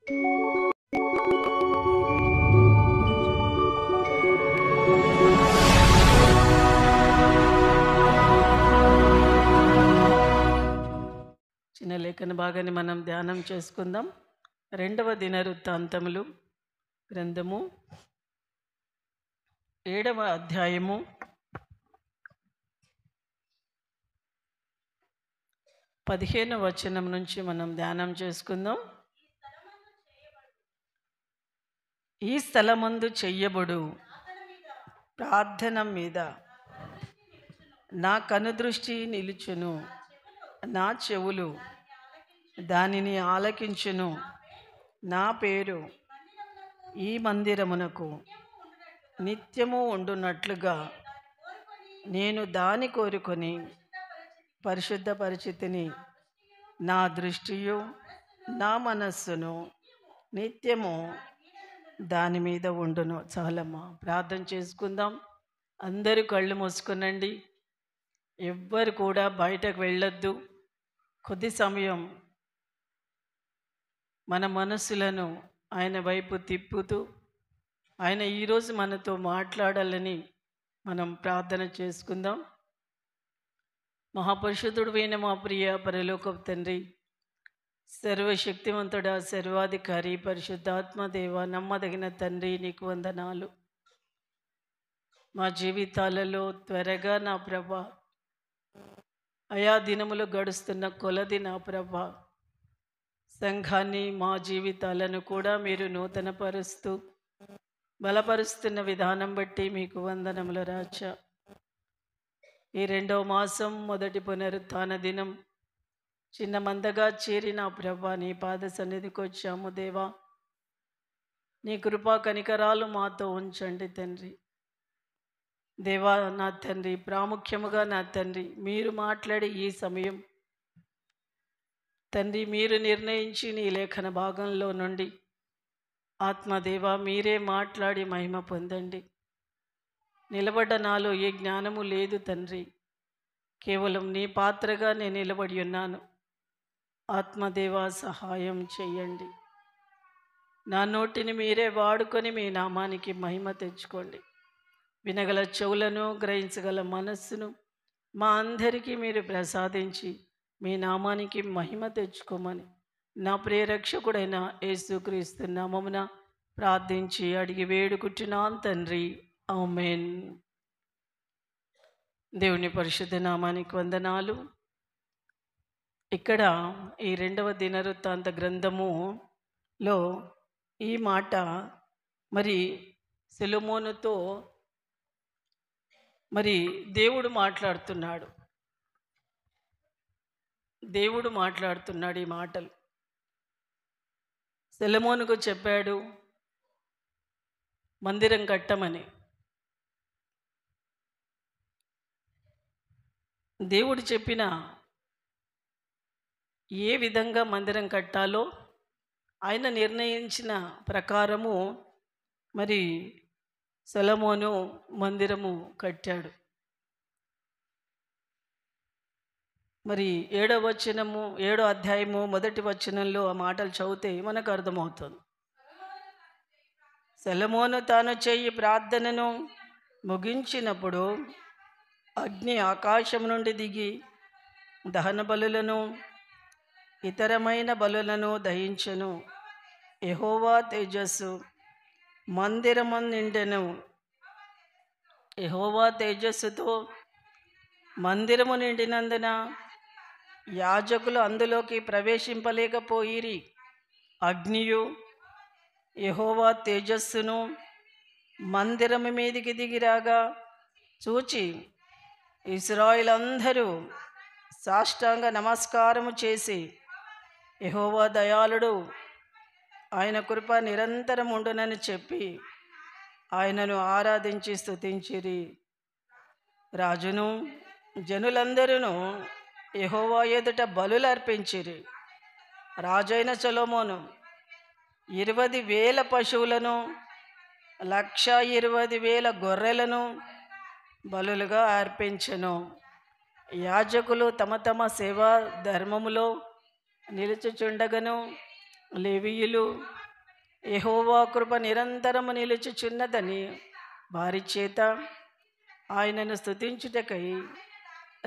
చిన్న లేఖన భాగాన్ని మనం ధ్యానం చేసుకుందాం. 2వ దినవృత్తాంతములు గ్రంథము 7వ అధ్యాయము 15వ వచనం నుంచి మనం ధ్యానం చేసుకుందాం. ఈ స్థలమందు చెయ్యబడు ప్రార్థన మీద నా కనుదృష్టి నిలుచును, నా చెవులు దానిని ఆలకించును. నా పేరు ఈ మందిరమునకు నిత్యము ఉండునట్లుగా నేను దాని కోరుకొని పరిశుద్ధపరిచితిని. నా దృష్టియు నా మనస్సును నిత్యము దాని మీద ఉండును. చాలమ్మా, ప్రార్థన చేసుకుందాం. అందరూ కళ్ళు మూసుకునండి. ఎవ్వరు కూడా బయటకు వెళ్ళొద్దు. కొద్ది సమయం మన మనసులను ఆయన వైపు తిప్పుతూ ఆయన ఈరోజు మనతో మాట్లాడాలని మనం ప్రార్థన చేసుకుందాం. మహాపరిశుద్ధుడైన మా ప్రియ పరలోకపు తండ్రి, సర్వశక్తివంతుడా, సర్వాధికారి, పరిశుద్ధాత్మ దేవ, నమ్మదగిన తండ్రి, నీకు వందనాలు. మా జీవితాలలో త్వరగా నా ప్రభా, ఆయా దినములు గడుస్తున్న కొలది నా ప్రభా, సంఘాన్ని మా జీవితాలను కూడా మీరు నూతనపరుస్తూ బలపరుస్తున్న విధానం బట్టి మీకు వందనములు రాజా. ఈ 2వ మాసం మొదటి పునరుత్థాన దినం చిన్న మందగా చేరిన ప్రభా, నీ పాద సన్నిధికి వచ్చాము దేవా. నీ కృపా కనికరాలు మాతో ఉంచండి తండ్రి. దేవా నా తండ్రి, ప్రాముఖ్యముగా నా తండ్రి, మీరు మాట్లాడే ఈ సమయం తండ్రి, మీరు నిర్ణయించి నీ లేఖన భాగంలో నుండి ఆత్మదేవ మీరే మాట్లాడి మహిమ పొందండి. నిలబడ్డ నాలో ఏ జ్ఞానము లేదు తండ్రి, కేవలం నీ పాత్రగా నేను నిలబడి ఉన్నాను. ఆత్మదేవ సహాయం చెయ్యండి. నా నోటిని మీరే వాడుకొని మీ నామానికి మహిమ తెచ్చుకోండి. వినగల చెవులను, గ్రహించగల మనస్సును మా అందరికీ మీరు ప్రసాదించి మీ నామానికి మహిమ తెచ్చుకోమని నా ప్రియరక్షకుడైన యేసుక్రీస్తు నామమున ప్రార్థించి అడిగి వేడుకుంటున్నాను తండ్రి, ఆమేన్. దేవుని పరిశుద్ధ నామానికి వందనాలు. ఇక్కడ ఈ 2వ దినవృత్తాంత గ్రంథములో ఈ మాట మరి సొలొమోనుతో మరి దేవుడు మాట్లాడుతున్నాడు. ఈ మాటలు సొలొమోనుకు చెప్పాడు మందిరం కట్టమని. దేవుడు చెప్పిన ఏ విధంగా మందిరం కట్టాలో ఆయన నిర్ణయించిన ప్రకారము మరి సొలొమోను మందిరము కట్టాడు. మరి 7వ అధ్యాయము 1వ వచనంలో ఆ మాటలు చదివితే మనకు అర్థమవుతుంది. సొలొమోను తాను చేయి ప్రార్థనను ముగించినప్పుడు అగ్ని ఆకాశం నుండి దిగి దహన బలులను ఇతరమైన బలులను దహించెను. యెహోవా తేజస్సు మందిరము నిండెను. యెహోవా తేజస్సుతో మందిరము నిండినందున యాజకులు అందులోకి ప్రవేశింపలేకపోయిరి. అగ్నియు యెహోవా తేజస్సును మందిరము మీదికి దిగిరాగా చూచి ఇశ్రాయేలందరూ సాష్టాంగ నమస్కారము చేసి, యెహోవా దయాళుడు, ఆయన కృప నిరంతరం ఉండునని చెప్పి ఆయనను ఆరాధించి స్తుతించిరి. రాజును జనులందరూ యెహోవా ఎదుట బలులు అర్పించిరి. రాజైన సొలొమోను 20,000 పశువులను 1,20,000 గొర్రెలను బలులుగా అర్పించెను. యాజకులు తమ తమ సేవా ధర్మములో నిలుచుచుండగను లేవీయులు యెహోవా కృప నిరంతరము నిలుచుచున్నదని వారి చేత ఆయనను స్తుతించుటకై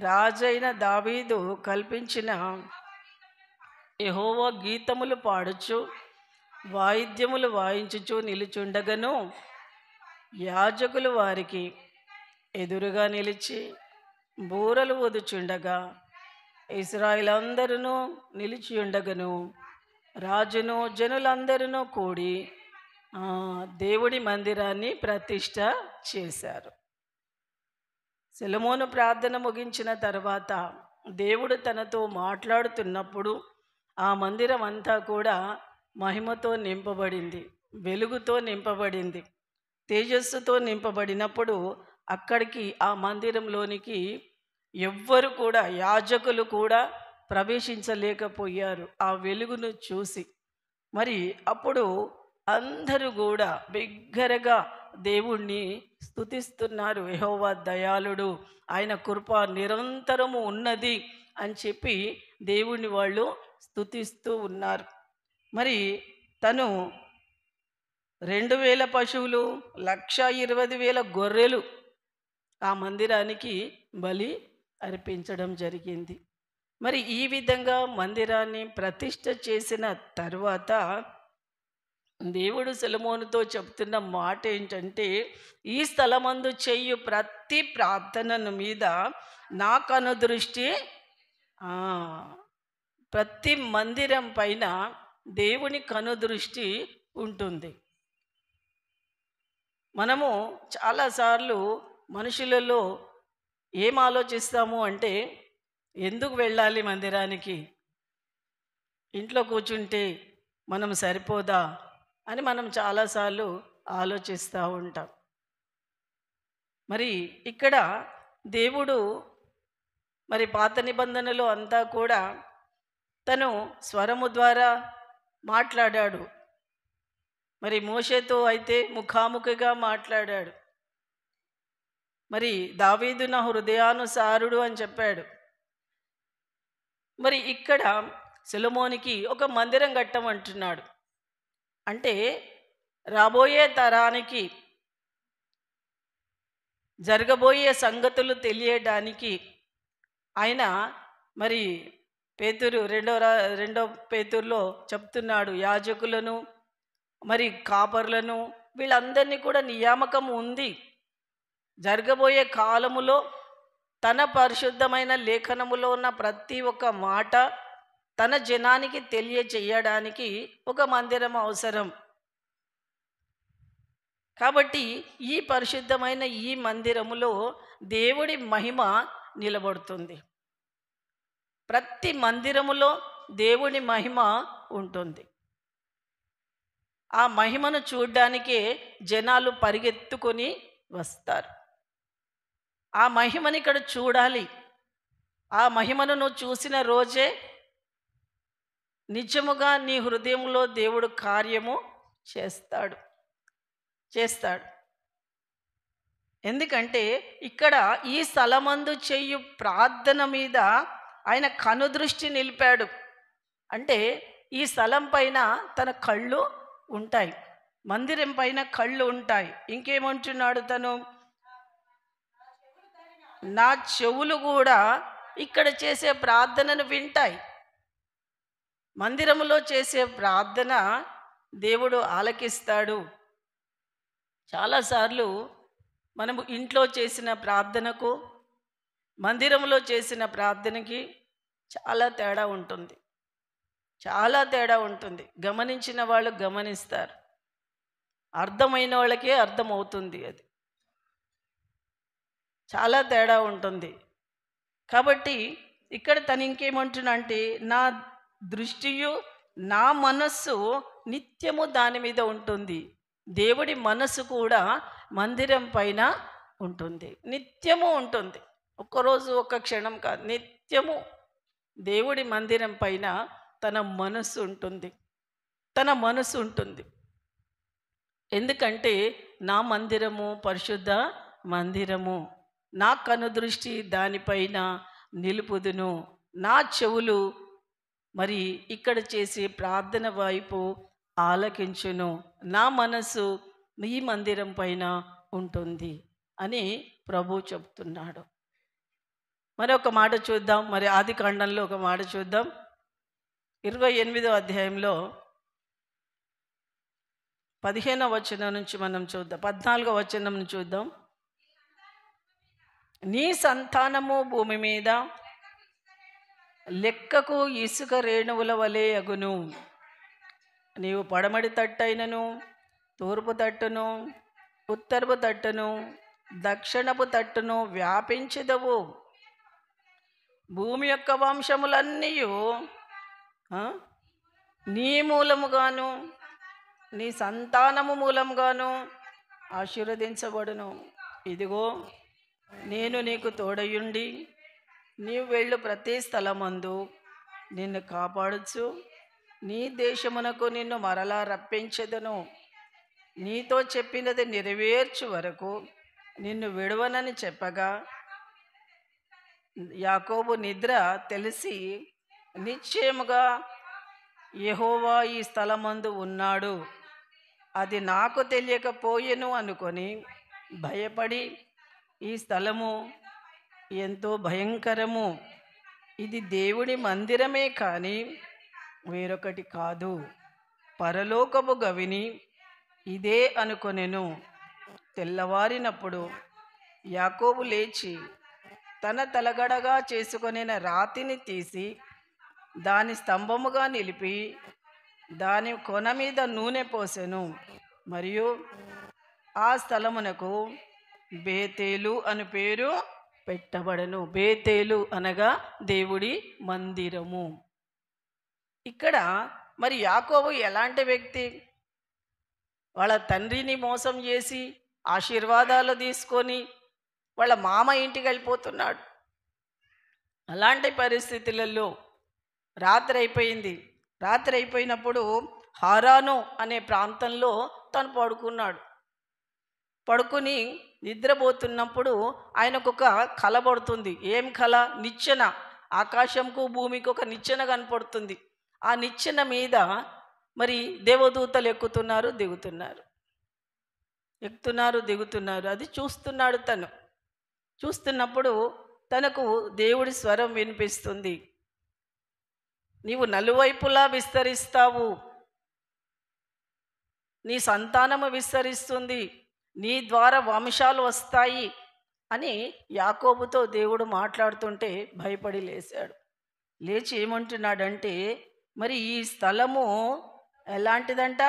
రాజైన దావీదు కల్పించిన యెహోవా గీతములు పాడుచు వాయిద్యములు వాయించుచు నిలుచుండగను యాజకులు వారికి ఎదురుగా నిలిచి బూరలు ఊదుచుండగా ఇశ్రాయేలందరూ నిలిచి ఉండగను రాజును జనులందరూ కూడి దేవుడి మందిరాన్ని ప్రతిష్ఠ చేశారు. సొలొమోను ప్రార్థన ముగించిన తర్వాత దేవుడు తనతో మాట్లాడుతున్నప్పుడు ఆ మందిరం అంతా కూడా మహిమతో నింపబడింది, వెలుగుతో నింపబడింది, తేజస్సుతో నింపబడినప్పుడు అక్కడికి ఆ మందిరంలోనికి ఎవ్వరు కూడా, యాజకులు కూడా ప్రవేశించలేకపోయారు ఆ వెలుగును చూసి. మరి అప్పుడు అందరూ కూడా బిగ్గరగా దేవుణ్ణి స్తుతిస్తున్నారు. యెహోవా దయాళుడు, ఆయన కృప నిరంతరము ఉన్నది అని చెప్పి దేవుణ్ణి వాళ్ళు స్తుతిస్తూ ఉన్నారు. మరి తను 2000 పశువులు, 1,20,000 గొర్రెలు ఆ మందిరానికి బలి అర్పించడం జరిగింది. మరి ఈ విధంగా మందిరాన్ని ప్రతిష్ఠ చేసిన తర్వాత దేవుడు సొలొమోనుతో చెప్తున్న మాట ఏంటంటే, ఈ స్థలమందు చేయు ప్రతి ప్రార్థనను మీద నా కనుదృష్టి, ప్రతి మందిరం పైన దేవుని కనుదృష్టి ఉంటుంది. మనము చాలాసార్లు మనుషులలో ఏం ఆలోచిస్తాము అంటే, ఎందుకు వెళ్ళాలి మందిరానికి, ఇంట్లో కూర్చుంటే మనం సరిపోదా అని మనం చాలాసార్లు ఆలోచిస్తూ ఉంటాం. మరి ఇక్కడ దేవుడు మరి పాత నిబంధనలో అంతా కూడా తను స్వరము ద్వారా మాట్లాడాడు. మరి మోషేతో అయితే ముఖాముఖిగా మాట్లాడాడు. మరి దావీదు నా హృదయానుసారుడు అని చెప్పాడు. మరి ఇక్కడ సొలొమోనుకి ఒక మందిరం కట్టమంటున్నాడు. అంటే రాబోయే తరానికి జరగబోయే సంగతులు తెలియడానికి ఆయన మరి రెండో పేతురులో చెప్తున్నాడు, యాజకులను మరి కాపర్లను వీళ్ళందరినీ కూడా నియామకం ఉంది. జరగబోయే కాలములో తన పరిశుద్ధమైన లేఖనములో ఉన్న ప్రతి ఒక్క మాట తన జనానికి తెలియచేయడానికి ఒక మందిరం అవసరం. కాబట్టి ఈ పరిశుద్ధమైన ఈ మందిరములో దేవుడి మహిమ నిలబడుతుంది. ప్రతి మందిరములో దేవుని మహిమ ఉంటుంది. ఆ మహిమను చూడ్డానికే జనాలు పరిగెత్తుకొని వస్తారు. ఆ మహిమని ఇక్కడ చూడాలి. ఆ మహిమను నువ్వు చూసిన రోజే నిజముగా నీ హృదయంలో దేవుడు కార్యము చేస్తాడు. ఎందుకంటే ఇక్కడ ఈ స్థలమందు చేయు ప్రార్థన మీద ఆయన కనుదృష్టి నిలిపాడు. అంటే ఈ స్థలం పైన తన కళ్ళు ఉంటాయి, మందిరం పైన కళ్ళు ఉంటాయి. ఇంకేమంటున్నాడు తను, నా చెవులు కూడా ఇక్కడ చేసే ప్రార్థనను వింటాయి. మందిరములో చేసే ప్రార్థన దేవుడు ఆలకిస్తాడు. చాలాసార్లు మనము ఇంట్లో చేసిన ప్రార్థనకు మందిరంలో చేసిన ప్రార్థనకి చాలా తేడా ఉంటుంది. గమనించిన వాళ్ళు గమనిస్తారు, అర్థమైన వాళ్ళకే అర్థమవుతుంది. అది చాలా తేడా ఉంటుంది. కాబట్టి ఇక్కడ తను ఇంకేమంటున్నా అంటే, నా దృష్టియు నా మనస్సు నిత్యము దాని మీద ఉంటుంది. దేవుడి మనస్సు కూడా మందిరం పైన ఉంటుంది, నిత్యము ఉంటుంది. ఒక్కరోజు ఒక్క క్షణం కాదు, నిత్యము దేవుడి మందిరం పైన తన మనస్సు ఉంటుంది. ఎందుకంటే నా మందిరము పరిశుద్ధ మందిరము, నా కనుదృష్టి దానిపైన నిలుపుదును, నా చెవులు మరి ఇక్కడ చేసే ప్రార్థన వైపు ఆలకించును. నా మనసు ఈ మందిరం పైన ఉంటుంది అని ప్రభు చెప్తున్నాడు. మరి ఒక మాట చూద్దాం. మరి ఆది కాండంలో ఒక మాట చూద్దాం. 28వ అధ్యాయంలో 15వ వచనం నుంచి మనం చూద్దాం. 14వ వచనం నుంచి చూద్దాం. నీ సంతానము భూమి మీద లెక్కకు ఇసుక రేణువుల వలె అగును. నీవు పడమటి తట్టైనను, తూర్పు తట్టును, ఉత్తరపు తట్టును, దక్షిణపు తట్టును వ్యాపించెదవు. భూమి యొక్క వంశములన్నీ నీ మూలముగాను నీ సంతానము మూలముగాను ఆశీర్వదించబడును. ఇదిగో నేను నీకు తోడయుండి నీవు వెళ్ళు ప్రతి స్థలమందు నిన్ను కాపాడుచు నీ దేశమునకు నిన్ను మరలా రప్పించెదను. నీతో చెప్పినది నెరవేర్చు వరకు నిన్ను విడవనని చెప్పగా యాకోబు నిద్ర తెలిసి నిశ్చయముగా యెహోవా ఈ స్థలమందు ఉన్నాడు, అది నాకు తెలియకపోయెను అనుకొని భయపడి, ఈ స్థలము ఎంతో భయంకరము, ఇది దేవుడి మందిరమే కానీ వేరొకటి కాదు, పరలోకపు గవిని ఇదే అనుకొనెను. తెల్లవారినప్పుడు యాకోబు లేచి తన తలగడగా చేసుకొనిన రాతిని తీసి దాని స్తంభముగా నిలిపి దాని కొన మీద నూనె పోసెను. మరియు ఆ స్థలమునకు బేతేలు అని పేరు పెట్టబడను. బేతేలు అనగా దేవుడి మందిరము. ఇక్కడ మరి యాకోబు ఎలాంటి వ్యక్తి? వాళ్ళ తండ్రిని మోసం చేసి ఆశీర్వాదాలు తీసుకొని వాళ్ళ మామ ఇంటికి వెళ్ళిపోతున్నాడు. అలాంటి పరిస్థితులలో రాత్రి అయిపోయింది. రాత్రి అయిపోయినప్పుడు హారాను అనే ప్రాంతంలో తను పడుకున్నాడు. పడుకుని నిద్రపోతున్నప్పుడు ఆయనకు ఒక కల పడుతుంది. ఏం కల? నిచ్చెన, ఆకాశంకు భూమికి ఒక నిచ్చెన కనపడుతుంది. ఆ నిచ్చెన మీద మరి దేవదూతలు ఎక్కుతున్నారు, దిగుతున్నారు, ఎక్కుతున్నారు, దిగుతున్నారు. అది చూస్తున్నాడు. తను చూస్తున్నప్పుడు తనకు దేవుడి స్వరం వినిపిస్తుంది. నీవు నలువైపులా విస్తరిస్తావు, నీ సంతానము విస్తరిస్తుంది, నీ ద్వారా వంశాలు వస్తాయి అని యాకోబుతో దేవుడు మాట్లాడుతుంటే భయపడి లేచాడు. లేచి ఏమంటున్నాడంటే, మరి ఈ స్థలము ఎలాంటిదంట?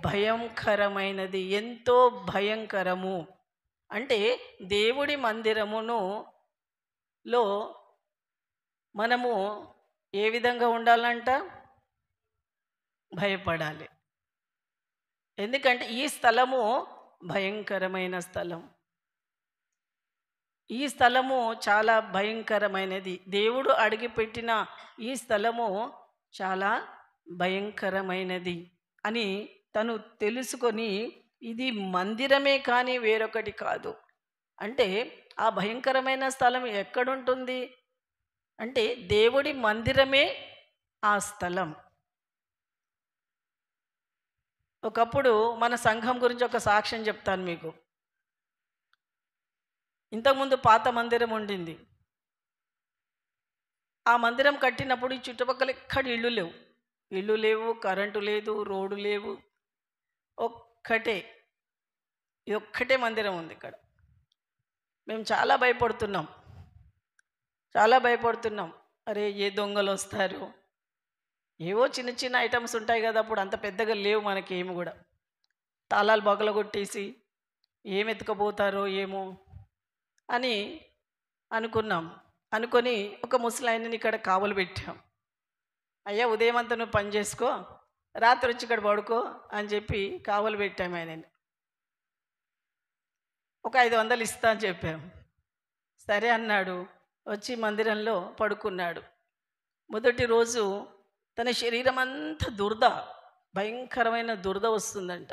భయంకరమైనది, ఎంతో భయంకరము. అంటే దేవుడి మందిరమును లో మనము ఏ విధంగా ఉండాలంట? భయపడాలి. ఎందుకంటే ఈ స్థలము భయంకరమైన స్థలం. ఈ స్థలము చాలా భయంకరమైనది. దేవుడు అడిగిపెట్టిన ఈ స్థలము చాలా భయంకరమైనది అని తను తెలుసుకొని, ఇది మందిరమే కానీ వేరొకటి కాదు. అంటే ఆ భయంకరమైన స్థలం ఎక్కడుంటుంది అంటే దేవుడి మందిరమే ఆ స్థలం. ఒకప్పుడు మన సంఘం గురించి ఒక సాక్ష్యం చెప్తాను మీకు. ఇంతకుముందు పాత మందిరం ఉండింది. ఆ మందిరం కట్టినప్పుడు ఈ చుట్టుపక్కల ఎక్కడ ఇళ్ళు లేవు, ఇళ్ళు లేవు, కరెంటు లేదు, రోడ్డు లేవు. ఒక్కటే, ఇది ఒక్కటే మందిరం ఉంది ఇక్కడ. మేము చాలా భయపడుతున్నాం, చాలా భయపడుతున్నాం. అరే ఏ దొంగలు వస్తారు, ఏవో చిన్న చిన్న ఐటమ్స్ ఉంటాయి కదా, అప్పుడు అంత పెద్దగా లేవు మనకి ఏమి కూడా. తాళాలు బగలగొట్టేసి ఏం ఎత్తుకపోతారో ఏమో అని అనుకున్నాం. అనుకొని ఒక ముసలాయనని ఇక్కడ కావలు పెట్టాం. అయ్యా ఉదయం అంతా నువ్వు పని చేసుకో, రాత్రి వచ్చి ఇక్కడ పడుకో అని చెప్పి కావలు పెట్టాం. ఆయనని ఒక 500 ఇస్తా అని చెప్పాం. సరే అన్నాడు. వచ్చి మందిరంలో పడుకున్నాడు. మొదటి రోజు తన శరీరం అంతా దురద, భయంకరమైన దురద వస్తుందంట.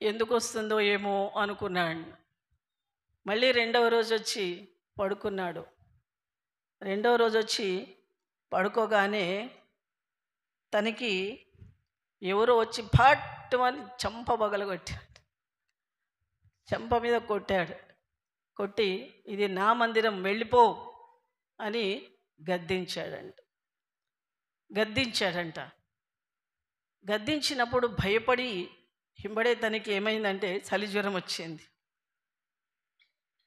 ఎందుకు వస్తుందో ఏమో అనుకున్నాడు. మళ్ళీ రెండవ రోజు వచ్చి పడుకున్నాడు. రెండో రోజు వచ్చి పడుకోగానే తనకి ఎవరో వచ్చి పట్టుమని చెంప పగలగొట్టాడు. చెంప మీద కొట్టాడు. కొట్టి ఇది నా మందిరం, వెళ్ళిపో అని గద్దించాడంట. గద్దించినప్పుడు భయపడి హింబడే తనకి ఏమైందంటే చలి జ్వరం వచ్చింది.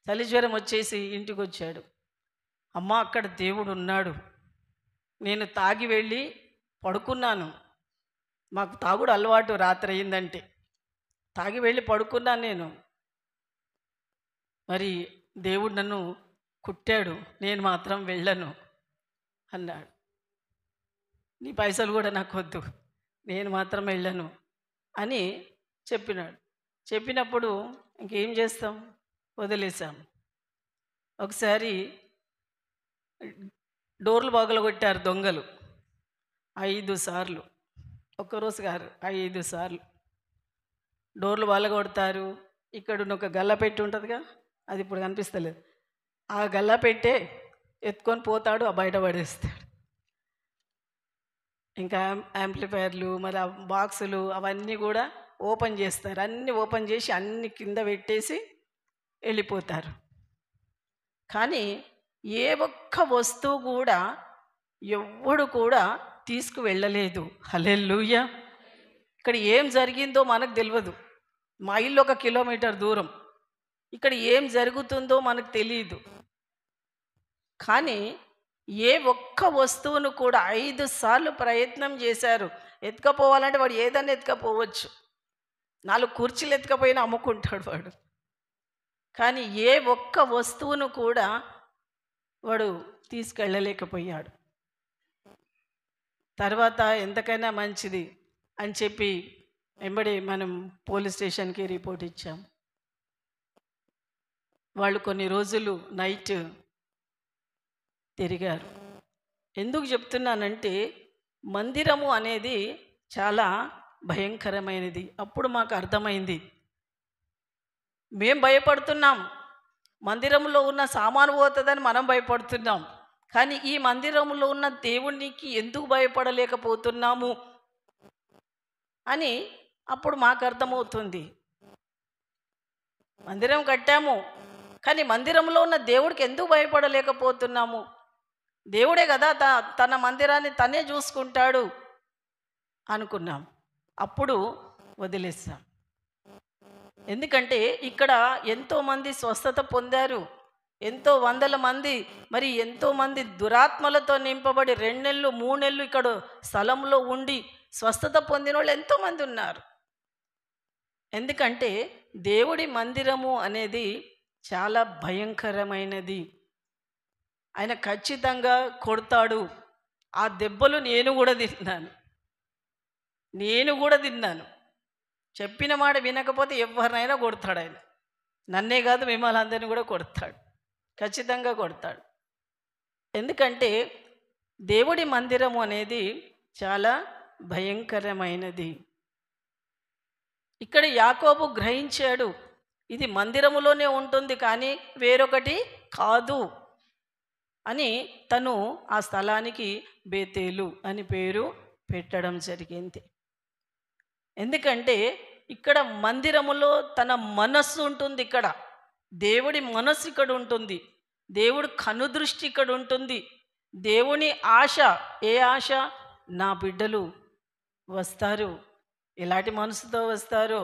చలి జ్వరం వచ్చేసి ఇంటికి వచ్చాడు. అమ్మ, అక్కడ దేవుడు ఉన్నాడు, నేను తాగి వెళ్ళి పడుకున్నాను. మాకు తాగుడు అలవాటు, రాత్రి అయిందంటే తాగి వెళ్ళి పడుకున్నాను నేను. మరి దేవుడు నన్ను కుట్టాడు, నేను మాత్రం వెళ్ళను అన్నాడు. నీ పైసలు కూడా నాకు వద్దు, నేను మాత్రం వెళ్ళను అని చెప్పినాడు. చెప్పినప్పుడు ఇంకేం చేస్తాం, వదిలేసాం. ఒకసారి డోర్లు పగలగొట్టారు దొంగలు 5 సార్లు. ఒక్కరోజు గారు 5 సార్లు డోర్లు పగలగొడతారు. ఇక్కడ ఒక గల్ల పెట్టి ఉంటుందిగా, అది ఇప్పుడు కనిపిస్తలేదు, ఆ గల్ల పెట్టే ఎత్తుకొని పోతాడు, ఆ బయట పడేస్తాడు. ఇంకా యాంప్లిఫైర్లు, మరి ఆ బాక్సులు అవన్నీ కూడా ఓపెన్ చేస్తారు. అన్నీ ఓపెన్ చేసి అన్ని కింద పెట్టేసి వెళ్ళిపోతారు. కానీ ఏ ఒక్క వస్తువు కూడా ఎవ్వడు కూడా తీసుకువెళ్ళలేదు. హల్లెలూయా. ఇక్కడ ఏం జరిగిందో మనకు తెలియదు. మా ఇల్లు 1 కిలోమీటర్ దూరం, ఇక్కడ ఏం జరుగుతుందో మనకు తెలియదు. కానీ ఏ ఒక్క వస్తువును కూడా 5 సార్లు ప్రయత్నం చేశారు. ఎత్తుకపోవాలంటే వాడు ఏదన్నా ఎత్తుకపోవచ్చు, 4 కుర్చీలు ఎత్తుకపోయినా అమ్ముకుంటాడు వాడు. కానీ ఏ ఒక్క వస్తువును కూడా వాడు తీసుకెళ్ళలేకపోయాడు. తర్వాత ఎంతకైనా మంచిది అని చెప్పి వెంబడి మనం పోలీస్ స్టేషన్కి రిపోర్ట్ ఇచ్చాం. వాళ్ళు కొన్ని రోజులు నైట్ తిరిగారు. ఎందుకు చెప్తున్నానంటే మందిరము అనేది చాలా భయంకరమైనది. అప్పుడు మాకు అర్థమైంది. మేం భయపడుతున్నాం, మందిరంలో ఉన్న సామాను పోతుందని మనం భయపడుతున్నాం. కానీ ఈ మందిరంలో ఉన్న దేవునికి ఎందుకు భయపడలేకపోతున్నాము అని అప్పుడు మాకు అర్థమవుతుంది. మందిరం కట్టాము, కానీ మందిరంలో ఉన్న దేవుడికి ఎందుకు భయపడలేకపోతున్నాము? దేవుడే కదా తన మందిరాన్ని తనే చూసుకుంటాడు అనుకున్నాం. అప్పుడు వదిలేస్తాం. ఎందుకంటే ఇక్కడ ఎంతోమంది స్వస్థత పొందారు, ఎంతో వందల మంది, మరి ఎంతోమంది దురాత్మలతో నింపబడి 2 నెలలు 3 నెలలు ఇక్కడ స్థలంలో ఉండి స్వస్థత పొందిన వాళ్ళు ఎంతోమంది ఉన్నారు. ఎందుకంటే దేవుడి మందిరము అనేది చాలా భయంకరమైనది. ఆయన ఖచ్చితంగా కొడతాడు. ఆ దెబ్బలు నేను కూడా తిన్నాను. చెప్పిన మాట వినకపోతే ఎవరినైనా కొడతాడు ఆయన. నన్నే కాదు, మిమ్మల్ని అందరినీ కూడా కొడతాడు, ఖచ్చితంగా కొడతాడు. ఎందుకంటే దేవుడి మందిరము అనేది చాలా భయంకరమైనది. ఇక్కడ యాకోబు గ్రహించాడు, ఇది మందిరములోనే ఉంటుంది కానీ వేరొకటి కాదు అని తను ఆ స్థలానికి బేతేలు అని పేరు పెట్టడం జరిగింది. ఎందుకంటే ఇక్కడ మందిరములో తన మనస్సు ఉంటుంది. ఇక్కడ దేవుడి మనస్సు ఇక్కడ ఉంటుంది, దేవుడి కనుదృష్టి ఇక్కడ ఉంటుంది. దేవుని ఆశ, ఏ ఆశ? నా బిడ్డలు వస్తారు, ఎలాంటి మనసుతో వస్తారో.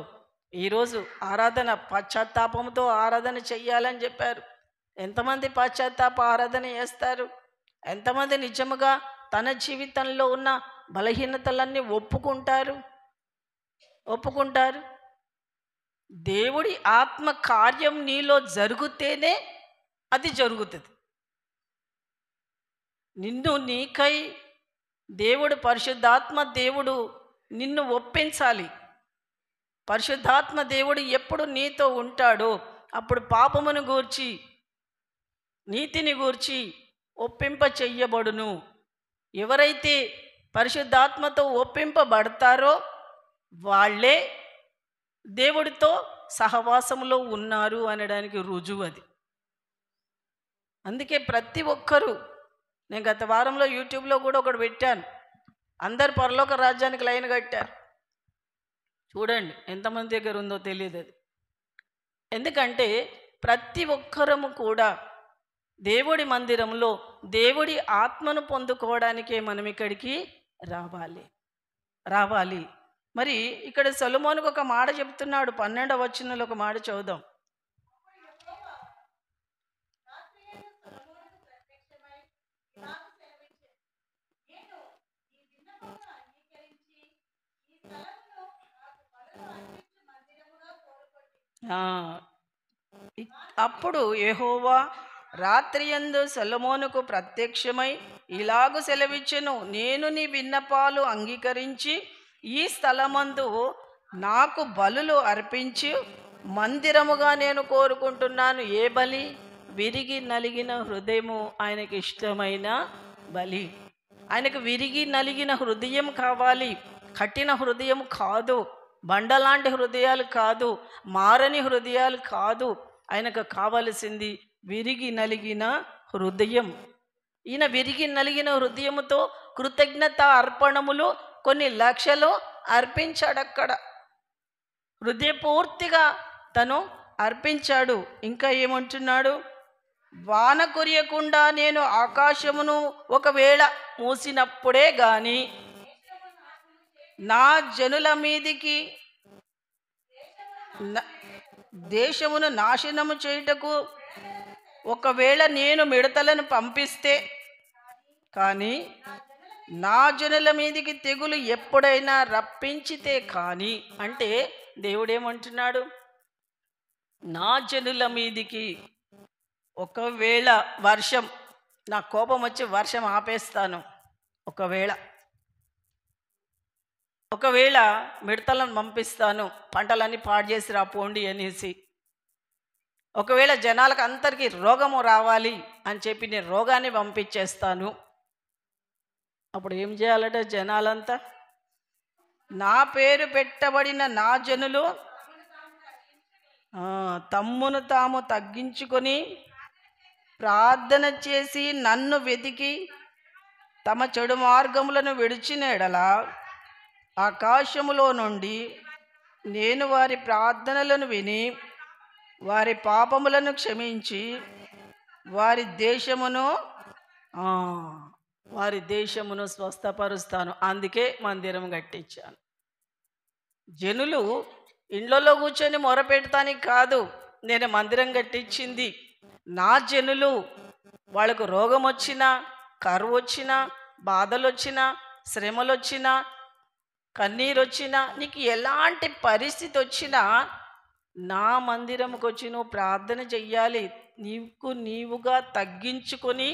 ఈరోజు ఆరాధన పశ్చాత్తాపంతో ఆరాధన చెయ్యాలని చెప్పారు. ఎంతమంది పశ్చాత్తాప ఆరాధన చేస్తారు? ఎంతమంది నిజముగా తన జీవితంలో ఉన్న బలహీనతలన్నీ ఒప్పుకుంటారు? దేవుడి ఆత్మ కార్యం నీలో జరిగితేనే అది జరుగుతుంది. నిన్ను నీకై దేవుడు, పరిశుద్ధాత్మ దేవుడు నిన్ను ఒప్పించాలి. పరిశుద్ధాత్మ దేవుడు ఎప్పుడు నీతో ఉంటాడో అప్పుడు పాపమును గూర్చి, నీతిని గూర్చి ఒప్పింప చెయ్యబడును. ఎవరైతే పరిశుద్ధాత్మతో ఒప్పింపబడతారో వాళ్ళే దేవుడితో సహవాసంలో ఉన్నారు అనడానికి రుజువు అది. అందుకే ప్రతి ఒక్కరూ నేను గత వారంలో యూట్యూబ్లో కూడా ఒకటి పెట్టాను. అందరు పరలోక రాజ్యానికి లైన్ కట్టారు. చూడండి ఎంతమంది దగ్గర ఉందో తెలియదు అది. ఎందుకంటే ప్రతి ఒక్కరము కూడా దేవుడి మందిరంలో దేవుడి ఆత్మను పొందుకోవడానికే మనం ఇక్కడికి రావాలి. మరి ఇక్కడ సొలొమోనుకు ఒక మాట చెప్తున్నాడు. 12వ వచనంలో ఒక మాట చదువుదాం. అప్పుడు యెహోవా రాత్రియందు సొలొమోనుకు ప్రత్యక్షమై ఇలాగు సెలవిచ్చెను, నేను నీ విన్నపాలు అంగీకరించి ఈ స్థలమందు నాకు బలులు అర్పించి మందిరముగా నేను కోరుకుంటున్నాను. ఏ బలి? విరిగి నలిగిన హృదయము ఆయనకి ఇష్టమైన బలి. ఆయనకు విరిగి నలిగిన హృదయం కావాలి, కఠిన హృదయం కాదు, బండలాంటి హృదయాలు కాదు, మారని హృదయాలు కాదు. ఆయనకు కావలసింది విరిగి నలిగిన హృదయం. ఈయన విరిగి నలిగిన హృదయముతో కృతజ్ఞత అర్పణములు కొన్ని లక్షలు అర్పించాడు. అక్కడ హృదయపూర్తిగా తను అర్పించాడు. ఇంకా ఏమంటున్నాడు? వాన కురియకుండా నేను ఆకాశమును ఒకవేళ మూసినప్పుడే గాని నా జనుల మీదికి దేశమును నాశనము చేయుటకు ఒకవేళ నేను మిడతలను పంపిస్తే కానీ నా జనుల మీదికి తెగులు ఎప్పుడైనా రప్పించితే కానీ, అంటే దేవుడేమంటున్నాడు? నా జనుల మీదికి ఒకవేళ వర్షం, నా కోపం వచ్చి వర్షం ఆపేస్తాను, ఒకవేళ మిడతలను పంపిస్తాను, పంటలన్నీ పాడు చేసి రాపోండి అనేసి, ఒకవేళ జనాలకు అందరికీ రోగము రావాలి అని చెప్పి నేను రోగాన్ని పంపించేస్తాను. అప్పుడు ఏం చేయాలట జనాలంతా? నా పేరు పెట్టబడిన నా జనులు తమ్మును తాము తగ్గించుకొని ప్రార్థన చేసి నన్ను వెతికి తమ చెడు మార్గములను విడిచిన ఎడల ఆకాశములో నుండి నేను వారి ప్రార్థనలను విని వారి పాపములను క్షమించి వారి దేశమును స్వస్థపరుస్తాను. అందుకే మందిరం కట్టించాను. జనులు ఇండ్లలో కూర్చొని మొరపెడతానికి కాదు నేను మందిరం కట్టించింది. నా జనులు వాళ్ళకు రోగం వచ్చినా, కరువు వచ్చినా, బాధలు వచ్చినా, శ్రమలు వచ్చినా, కన్నీరు వచ్చినా, నీకు ఎలాంటి పరిస్థితి వచ్చినా నా మందిరంకి వచ్చి నువ్వు ప్రార్థన చెయ్యాలి. నీవుగా తగ్గించుకొని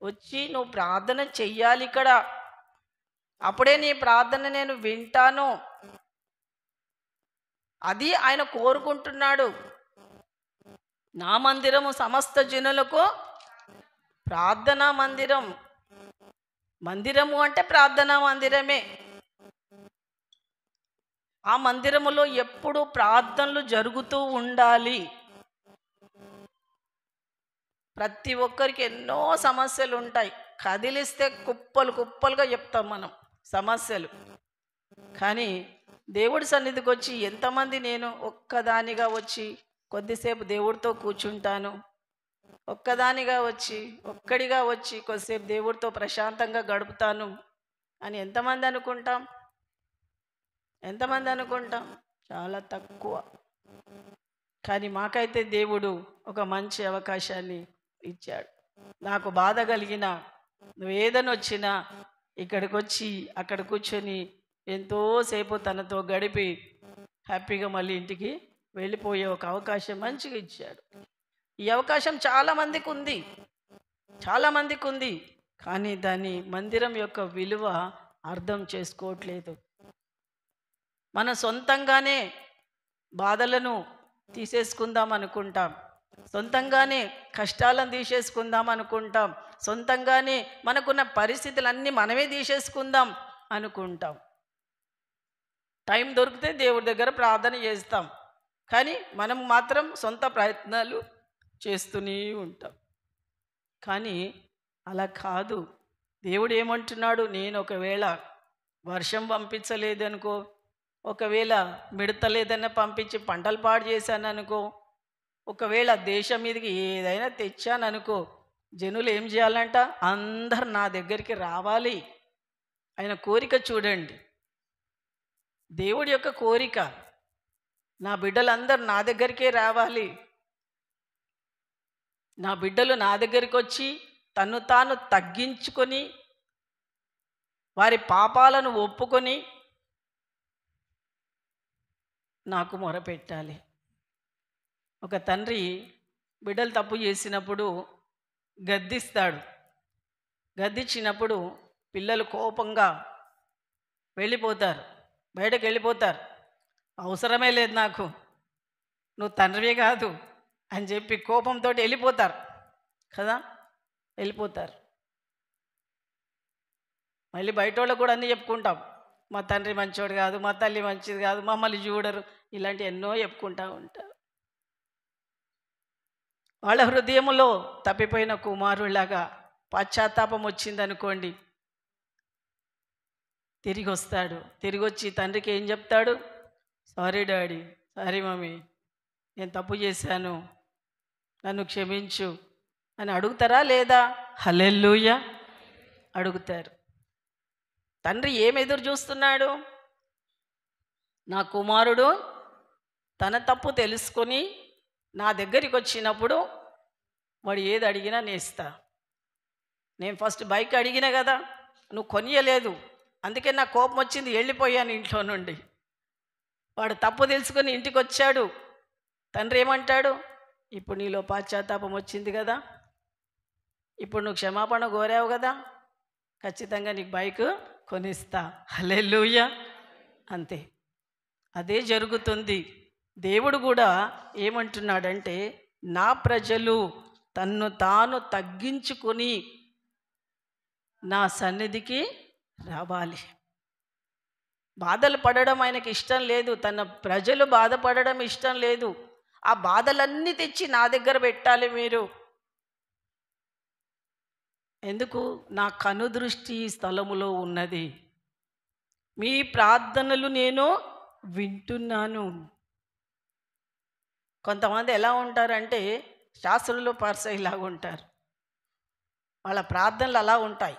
వచ్చి నువ్వు ప్రార్థన చెయ్యాలి ఇక్కడ. అప్పుడే నీ ప్రార్థన నేను వింటాను. అది ఆయన కోరుకుంటున్నాడు. నా మందిరము సమస్త జనులకు ప్రార్థనా మందిరం. మందిరము అంటే ప్రార్థనా మందిరమే. ఆ మందిరములో ఎప్పుడు ప్రార్థనలు జరుగుతూ ఉండాలి. ప్రతి ఒక్కరికి ఎన్నో సమస్యలు ఉంటాయి. కదిలిస్తే కుప్పలుగా చెప్తాం మనం సమస్యలు. కానీ దేవుడి సన్నిధికి వచ్చి ఎంతమంది నేను ఒక్కదానిగా వచ్చి కొద్దిసేపు దేవుడితో కూర్చుంటాను, ఒక్కడిగా వచ్చి కొద్దిసేపు దేవుడితో ప్రశాంతంగా గడుపుతాను అని ఎంతమంది అనుకుంటాం? చాలా తక్కువ. కానీ మాకైతే దేవుడు ఒక మంచి అవకాశాన్ని ఇచ్చాడు. నాకు బాధ కలిగిన, వేదన వచ్చినా ఇక్కడికి వచ్చి అక్కడ కూర్చొని ఎంతోసేపు తనతో గడిపి హ్యాపీగా మళ్ళీ ఇంటికి వెళ్ళిపోయే ఒక అవకాశం మంచిగా ఇచ్చాడు. ఈ అవకాశం చాలామందికి ఉంది. కానీ దాని మందిరం యొక్క విలువ అర్థం చేసుకోవట్లేదు. మన సొంతంగానే బాధలను తీసేసుకుందాం అనుకుంటాం, సొంతంగానే కష్టాలను తీసేసుకుందాం అనుకుంటాం, సొంతంగానే మనకున్న పరిస్థితులన్నీ మనమే తీసేసుకుందాం అనుకుంటాం. టైం దొరికితే దేవుడి దగ్గర ప్రార్థన చేస్తాం, కానీ మనం మాత్రం సొంత ప్రయత్నాలు చేస్తూనే ఉంటాం. కానీ అలా కాదు. దేవుడు ఏమంటున్నాడు, నేను ఒకవేళ వర్షం పంపించలేదనుకో, ఒకవేళ మిడతలేదన్నా పంపించి పంటలు పాడు చేశాననుకో, ఒకవేళ దేశం మీదకి ఏదైనా తెచ్చాననుకో, జనులు ఏం చేయాలంట? అందరు నా దగ్గరికి రావాలి. ఆయన కోరిక చూడండి, దేవుడి యొక్క కోరిక, నా బిడ్డలందరూ నా దగ్గరికే రావాలి. నా బిడ్డలు నా దగ్గరికి వచ్చి తన్ను తాను తగ్గించుకొని వారి పాపాలను ఒప్పుకొని నాకు మొరపెట్టాలి. ఒక తండ్రి బిడ్డలు తప్పు చేసినప్పుడు గద్దిస్తాడు. గద్దించినప్పుడు పిల్లలు కోపంగా వెళ్ళిపోతారు, బయటకు వెళ్ళిపోతారు. అవసరమే లేదు నాకు, నువ్వు తండ్రివే కాదు అని చెప్పి కోపంతో వెళ్ళిపోతారు కదా, వెళ్ళిపోతారు. మళ్ళీ బయట వాళ్ళకు కూడా అన్నీ చెప్పుకుంటాం, మా తండ్రి మంచోడు కాదు, మా తల్లి మంచిది కాదు, మమ్మల్ని చూడరు, ఇలాంటి ఎన్నో చెప్పుకుంటూ ఉంటారు. వాళ్ళ హృదయంలో తప్పిపోయిన కుమారులాగా పశ్చాత్తాపం వచ్చిందనుకోండి, తిరిగి వస్తాడు. తిరిగి వచ్చి తండ్రికి ఏం చెప్తాడు? సారీ డాడీ, సారీ మమ్మీ, నేను తప్పు చేశాను, నన్ను క్షమించు అని అడుగుతారా లేదా? హల్లెలూయా, అడుగుతారు. తండ్రి ఏం ఎదురు చూస్తున్నాడు? నా కుమారుడు తన తప్పు తెలుసుకొని నా దగ్గరికి వచ్చినప్పుడు వాడు ఏది అడిగినా నేస్తా. నేను ఫస్ట్ బైక్ అడిగినా కదా, నువ్వు కొనియలేదు, అందుకే నా కోపం వచ్చింది, వెళ్ళిపోయాను ఇంట్లో నుండి. వాడు తప్పు తెలుసుకొని ఇంటికి వచ్చాడు. తండ్రి ఏమంటాడు? ఇప్పుడు నీలో పశ్చాత్తాపం వచ్చింది కదా, ఇప్పుడు నువ్వు క్షమాపణ కోరావు కదా, ఖచ్చితంగా నీకు బైక్ కొనిస్తా. హల్లెలూయా. అంతే, అదే జరుగుతుంది. దేవుడు కూడా ఏమంటున్నాడంటే, నా ప్రజలు తన్ను తాను తగ్గించుకొని నా సన్నిధికి రావాలి. బాధలు పడడం ఆయనకి ఇష్టం లేదు, తన ప్రజలు బాధపడడం ఇష్టం లేదు. ఆ బాధలన్నీ తెచ్చి నా దగ్గర పెట్టాలి మీరు. ఎందుకు? నా కనుదృష్టి ఈ స్థలములో ఉన్నది, మీ ప్రార్థనలు నేను వింటున్నాను. కొంతమంది ఎలా ఉంటారంటే శాస్త్రులు పరిసయ్యులాగా ఉంటారు. వాళ్ళ ప్రార్థనలు అలా ఉంటాయి,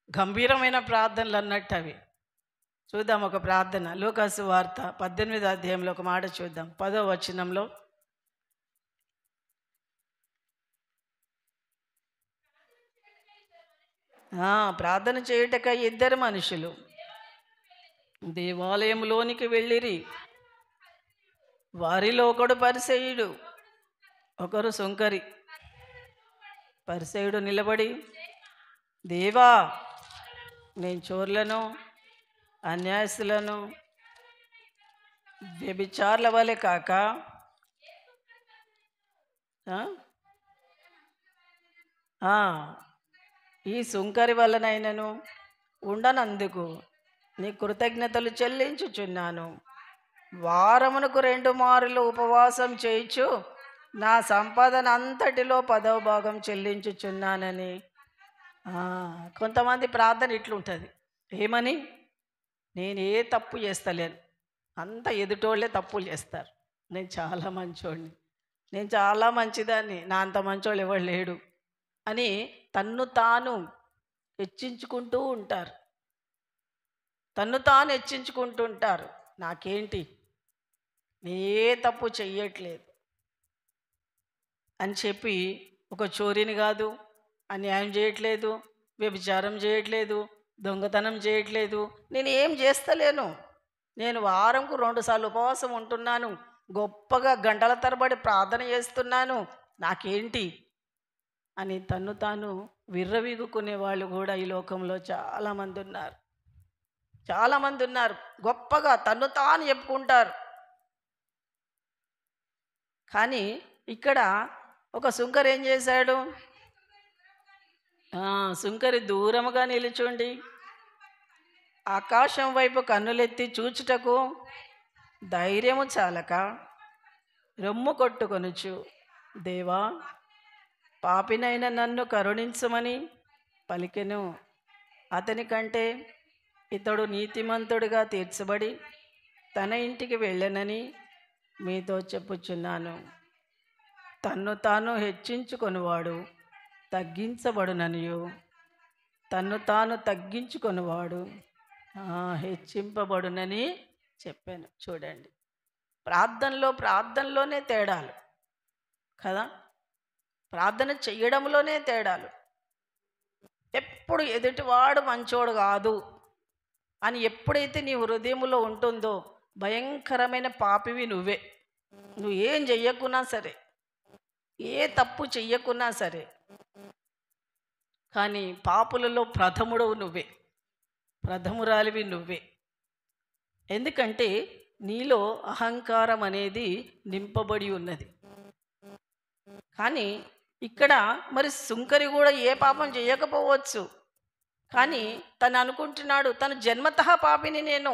గంభీరమైన ప్రార్థనలు అన్నట్టు అవి. చూద్దాం ఒక ప్రార్థన. లూకాసు వార్త 18వ అధ్యాయంలో ఒక మాట చూద్దాం, 10వ వచనంలో. ప్రార్థన చేయుటకై ఇద్దరు మనుషులు దేవాలయంలోనికి వెళ్ళిరి. వారిలో ఒకడు పరిసయ్యుడు, ఒకరు సుంకరి. పరిసయ్యుడు నిలబడి, దేవా, నేను చోర్లను, అన్యాయస్తులను, వ్యభిచారుల వలె కాక ఈ సుంకరి వలనైనను ఉండనందుకు నీ కృతజ్ఞతలు చెల్లించుచున్నాను. వారమునకు 2 మారులు ఉపవాసం చేయించు నా సంపాదన అంతటిలో 10వ భాగం చెల్లించుచున్నానని. కొంతమంది ప్రార్థన ఇట్లుంటుంది, ఏమని? నేను ఏ తప్పు చేస్తలేను, అంత ఎదుటోళ్ళే తప్పులు చేస్తారు, నేను చాలా మంచోడిని, నేను చాలా మంచిదాన్ని, నా అంత మంచోళ్ళు ఎవరు లేడు అని తన్ను తాను హెచ్చించుకుంటూ ఉంటారు. తన్ను తాను హెచ్చించుకుంటూ ఉంటారు. నాకేంటి, నేను ఏ తప్పు చెయ్యట్లేదు అని చెప్పి, ఒక చోరీని కాదు, అన్యాయం చేయట్లేదు, వ్యభిచారం చేయట్లేదు, దొంగతనం చేయట్లేదు, నేను ఏం చేస్తలేను, నేను వారంకు 2 సార్లు ఉపవాసం ఉంటున్నాను, గొప్పగా గంటల తరబడి ప్రార్థన చేస్తున్నాను, నాకేంటి అని తన్ను తాను విర్రవీగుకునే వాళ్ళు కూడా ఈ లోకంలో చాలామంది ఉన్నారు. చాలామంది ఉన్నారు, గొప్పగా తన్ను తాను చెప్పుకుంటారు. కానీ ఇక్కడ ఒక సుంకరి ఏం చేశాడు? సుంకరి దూరముగా నిలుచుండి ఆకాశం వైపు కన్నులెత్తి చూచుటకు ధైర్యము చాలక రొమ్ము కొట్టుకొనుచు, దేవా, పాపినైన నన్ను కరుణించమని పలికెను. అతని కంటే ఇతడు నీతిమంతుడిగా తీర్చబడి తన ఇంటికి వెళ్ళనని మీతో చెప్పుచున్నాను. తన్ను తాను హెచ్చించుకొనివాడు తగ్గించబడుననియు, తన్ను తాను తగ్గించుకొనివాడు హెచ్చింపబడునని చెప్పాను. చూడండి, ప్రార్థనలోనే తేడాలు కదా, ప్రార్థన చెయ్యడంలోనే తేడాలు. ఎప్పుడు ఎదుటివాడు మంచోడు కాదు అని ఎప్పుడైతే నీ హృదయంలో ఉంటుందో భయంకరమైన పాపివి నువ్వే. నువ్వు ఏం చెయ్యకున్నా సరే, ఏ తప్పు చెయ్యకున్నా సరే, కానీ పాపులలో ప్రథముడవు నువ్వే, ప్రథమురాలివి నువ్వే. ఎందుకంటే నీలో అహంకారం అనేది నింపబడి ఉన్నది. కానీ ఇక్కడ మరి సుంకరి కూడా ఏ పాపం చేయకపోవచ్చు, కానీ తను అనుకుంటున్నాడు తను జన్మతః పాపిని, నేను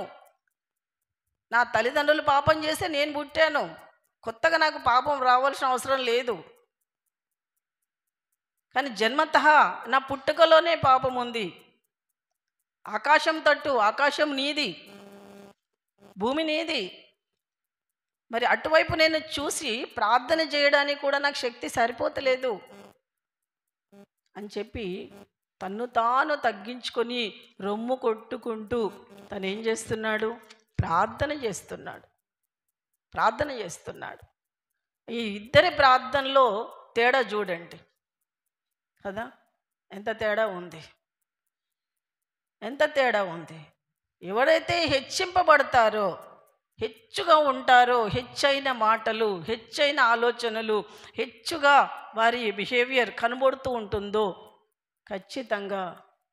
నా తల్లిదండ్రులు పాపం చేస్తే నేను పుట్టాను, కొత్తగా నాకు పాపం రావాల్సిన అవసరం లేదు. కానీ జన్మతః నా పుట్టుకలోనే పాపం ఉంది. ఆకాశం తట్టు, ఆకాశం నీది, భూమి నీది. మరి అటువైపు నేను చూసి ప్రార్థన చేయడానికి కూడా నాకు శక్తి సరిపోతలేదు అని చెప్పి తన్ను తాను తగ్గించుకొని రొమ్ము కొట్టుకుంటూ తను ఏం చేస్తున్నాడు? ప్రార్థన చేస్తున్నాడు. ఈ ఇద్దరి ప్రార్థనలో తేడా చూడండి కదా, ఎంత తేడా ఉంది. ఎవరైతే హెచ్చింపబడతారో, హెచ్చుగా ఉంటారో, హెచ్చైన మాటలు, హెచ్చైన ఆలోచనలు, హెచ్చుగా వారి బిహేవియర్ కనబడుతూ ఉంటుందో ఖచ్చితంగా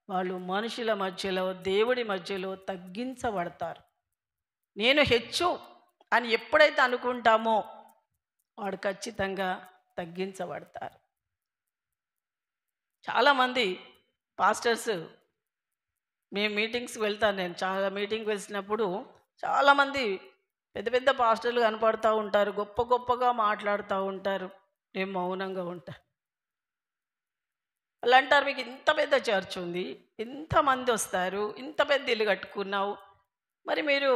వాళ్ళు మనుషుల మధ్యలో, దేవుడి మధ్యలో తగ్గించబడతారు. నేను హెచ్చు అని ఎప్పుడైతే అనుకుంటామో వాడు ఖచ్చితంగా తగ్గించబడతారు. చాలామంది పాస్టర్స్, మేము మీటింగ్స్కి వెళ్తాను, నేను చాలా మీటింగ్కి వెళ్ళినప్పుడు చాలామంది పెద్ద పెద్ద పాస్టర్లు కనపడుతూ ఉంటారు, గొప్పగా మాట్లాడుతూ ఉంటారు. నేను మౌనంగా ఉంటాను. వాళ్ళు అంటారు, మీకు ఇంత పెద్ద చర్చ్ ఉంది, ఇంతమంది వస్తారు, ఇంత పెద్ద ఇల్లు కట్టుకున్నావు, మరి మీరు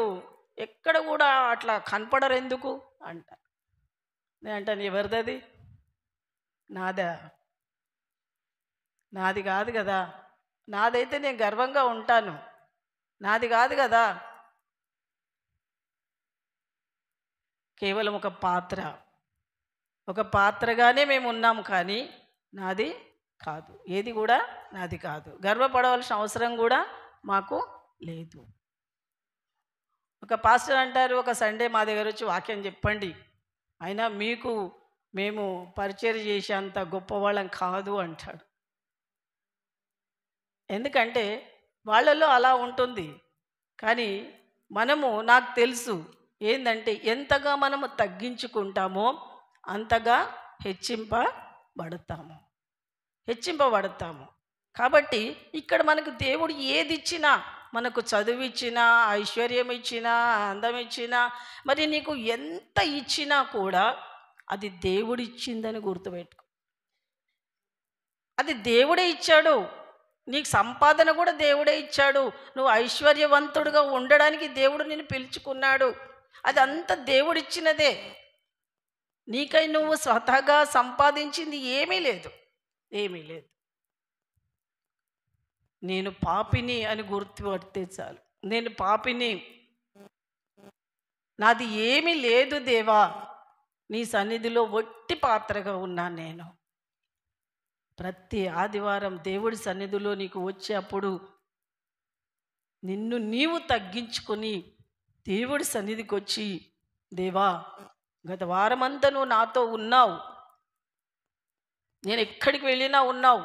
ఎక్కడ కూడా అట్లా కనపడరు ఎందుకు అంటారు. నేను అంటాను, ఎవరిదది? నాది కాదు కదా. నాదైతే నేను గర్వంగా ఉంటాను, నాది కాదు కదా. కేవలం ఒక పాత్రగానే మేము ఉన్నాము, కానీ నాది కాదు, ఏది కూడా నాది కాదు. గర్వపడవలసిన అవసరం కూడా మాకు లేదు. ఒక పాస్టర్ అంటారు, ఒక సండే మా దగ్గర వచ్చి వాక్యం చెప్పండి, అయినా మేము పరిచయం చేసేంత గొప్పవాళ్ళం కాదు అంటాడు. ఎందుకంటే వాళ్ళల్లో అలా ఉంటుంది. కానీ నాకు తెలుసు ఏంటంటే ఎంతగా మనము తగ్గించుకుంటామో అంతగా హెచ్చింపబడతాము. కాబట్టి ఇక్కడ మనకు దేవుడు ఏది ఇచ్చినా, మనకు చదువు ఇచ్చినా, ఐశ్వర్యం ఇచ్చినా, అందం ఇచ్చినా, మరి నీకు ఎంత ఇచ్చినా కూడా అది దేవుడిచ్చిందని గుర్తుపెట్టుకో. అది దేవుడే ఇచ్చాడు. నీకు సంపాదన కూడా దేవుడే ఇచ్చాడు. నువ్వు ఐశ్వర్యవంతుడిగా ఉండడానికి దేవుడు నిన్ను పిలుచుకున్నాడు. అది అంతా దేవుడిచ్చినదే. నీకై నువ్వు స్వతహాగా సంపాదించింది ఏమీ లేదు. నేను పాపిని అని గుర్తుపడితే చాలు. నేను పాపిని, నాది ఏమీ లేదు దేవా, నీ సన్నిధిలో ఒట్టి పాత్రగా ఉన్నాను నేను. ప్రతి ఆదివారం దేవుడి సన్నిధిలో నీకు వచ్చేప్పుడు నిన్ను నీవు తగ్గించుకొని దేవుడి సన్నిధికి వచ్చి, దేవా గత వారమంతా నువ్వు నాతో ఉన్నావు, నేను ఎక్కడికి వెళ్ళినా ఉన్నావు,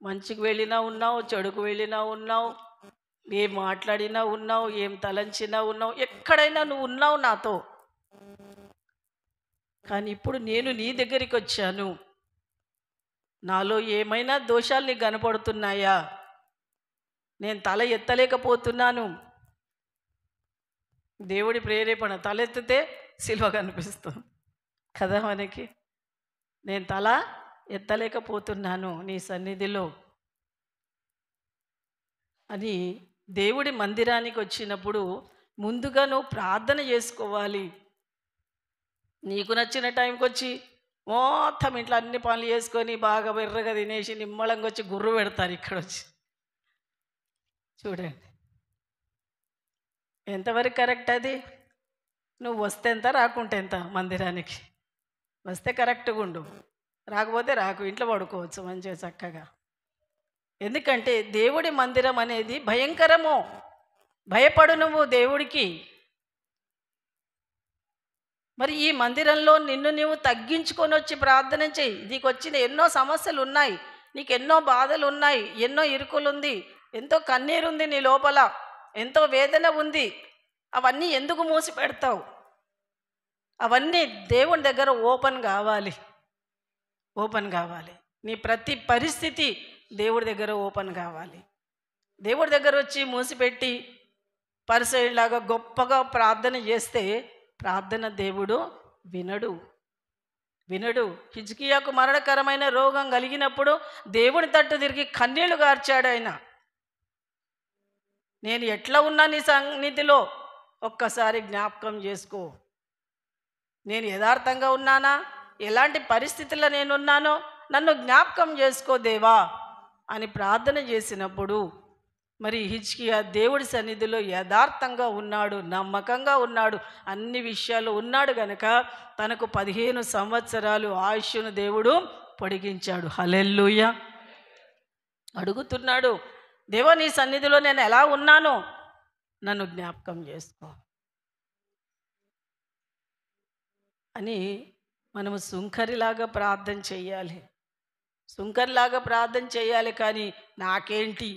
మంచికి వెళ్ళినా ఉన్నావు, చెడుకు వెళ్ళినా ఉన్నావు, ఏం మాట్లాడినా ఉన్నావు, ఏం తలంచినా ఉన్నావు, ఎక్కడైనా నువ్వు ఉన్నావు నాతో. కానీ ఇప్పుడు నేను నీ దగ్గరికి వచ్చాను, నాలో ఏమైనా దోషాలు నీకు కనపడుతున్నాయా? నేను తల ఎత్తలేకపోతున్నాను. దేవుడి ప్రేరేపణ, తలెత్తితే సిలువ కనిపిస్తుంది కదా మనకి. నేను తల ఎత్తలేకపోతున్నాను నీ సన్నిధిలో అని దేవుడి మందిరానికి వచ్చినప్పుడు ముందుగా నువ్వు ప్రార్థన చేసుకోవాలి. నీకు నచ్చిన టైంకి వచ్చి మొత్తం ఇంట్లో అన్ని పనులు చేసుకొని బాగా బెర్రగా తినేసి నిమ్మలంగా వచ్చి గుర్రు పెడతారు. ఇక్కడ వచ్చి చూడండి ఎంతవరకు కరెక్ట్ అది. నువ్వు వస్తే ఎంత, రాకుంటే ఎంత. మందిరానికి వస్తే కరెక్ట్గా ఉండు, రాకపోతే రాకు, ఇంట్లో పడుకోవచ్చు మంచిగా చక్కగా. ఎందుకంటే దేవుడి మందిరం అనేది భయంకరము. భయపడు నువ్వు దేవుడికి. మరి ఈ మందిరంలో నిన్ను నీవు తగ్గించుకొని వచ్చి ప్రార్థన చేయి. నీకు వచ్చిన ఎన్నో సమస్యలు ఉన్నాయి, నీకు ఎన్నో బాధలు ఉన్నాయి, ఎన్నో ఇరుకులు ఉంది, ఎంతో కన్నీరు ఉంది నీ లోపల, ఎంతో వేదన ఉంది. అవన్నీ ఎందుకు మూసి పెడతావు? అవన్నీ దేవుని దగ్గర ఓపెన్ కావాలి. నీ ప్రతి పరిస్థితి దేవుడి దగ్గర ఓపెన్ కావాలి. దేవుడి దగ్గర వచ్చి మూసిపెట్టి పరిసయ్యులాగా గొప్పగా ప్రార్థన చేస్తే ప్రార్థన దేవుడు వినడు. హిజ్కియాకు మరణకరమైన రోగం కలిగినప్పుడు దేవుని తట్టు తిరిగి కన్నీళ్లు గార్చాడు ఆయన. నేను ఎట్లా ఉన్నా నీ సన్నిధిలో ఒక్కసారి జ్ఞాపకం చేసుకో. నేను యథార్థంగా ఉన్నానా, ఎలాంటి పరిస్థితుల్లో నేనున్నానో నన్ను జ్ఞాపకం చేసుకో దేవా అని ప్రార్థన చేసినప్పుడు మరి హిజ్కియా దేవుడి సన్నిధిలో యథార్థంగా ఉన్నాడు, నమ్మకంగా ఉన్నాడు, అన్ని విషయాలు ఉన్నాడు గనక తనకు 15 సంవత్సరాలు ఆయుష్ను దేవుడు పొడిగించాడు. హల్లెలూయా. అడుగుతున్నాడు, దేవా నీ సన్నిధిలో నేను ఎలా ఉన్నానో నన్ను జ్ఞాపకం చేసుకో అని మనము సుంకరిలాగా ప్రార్థన చేయాలి. కానీ నాకేంటి,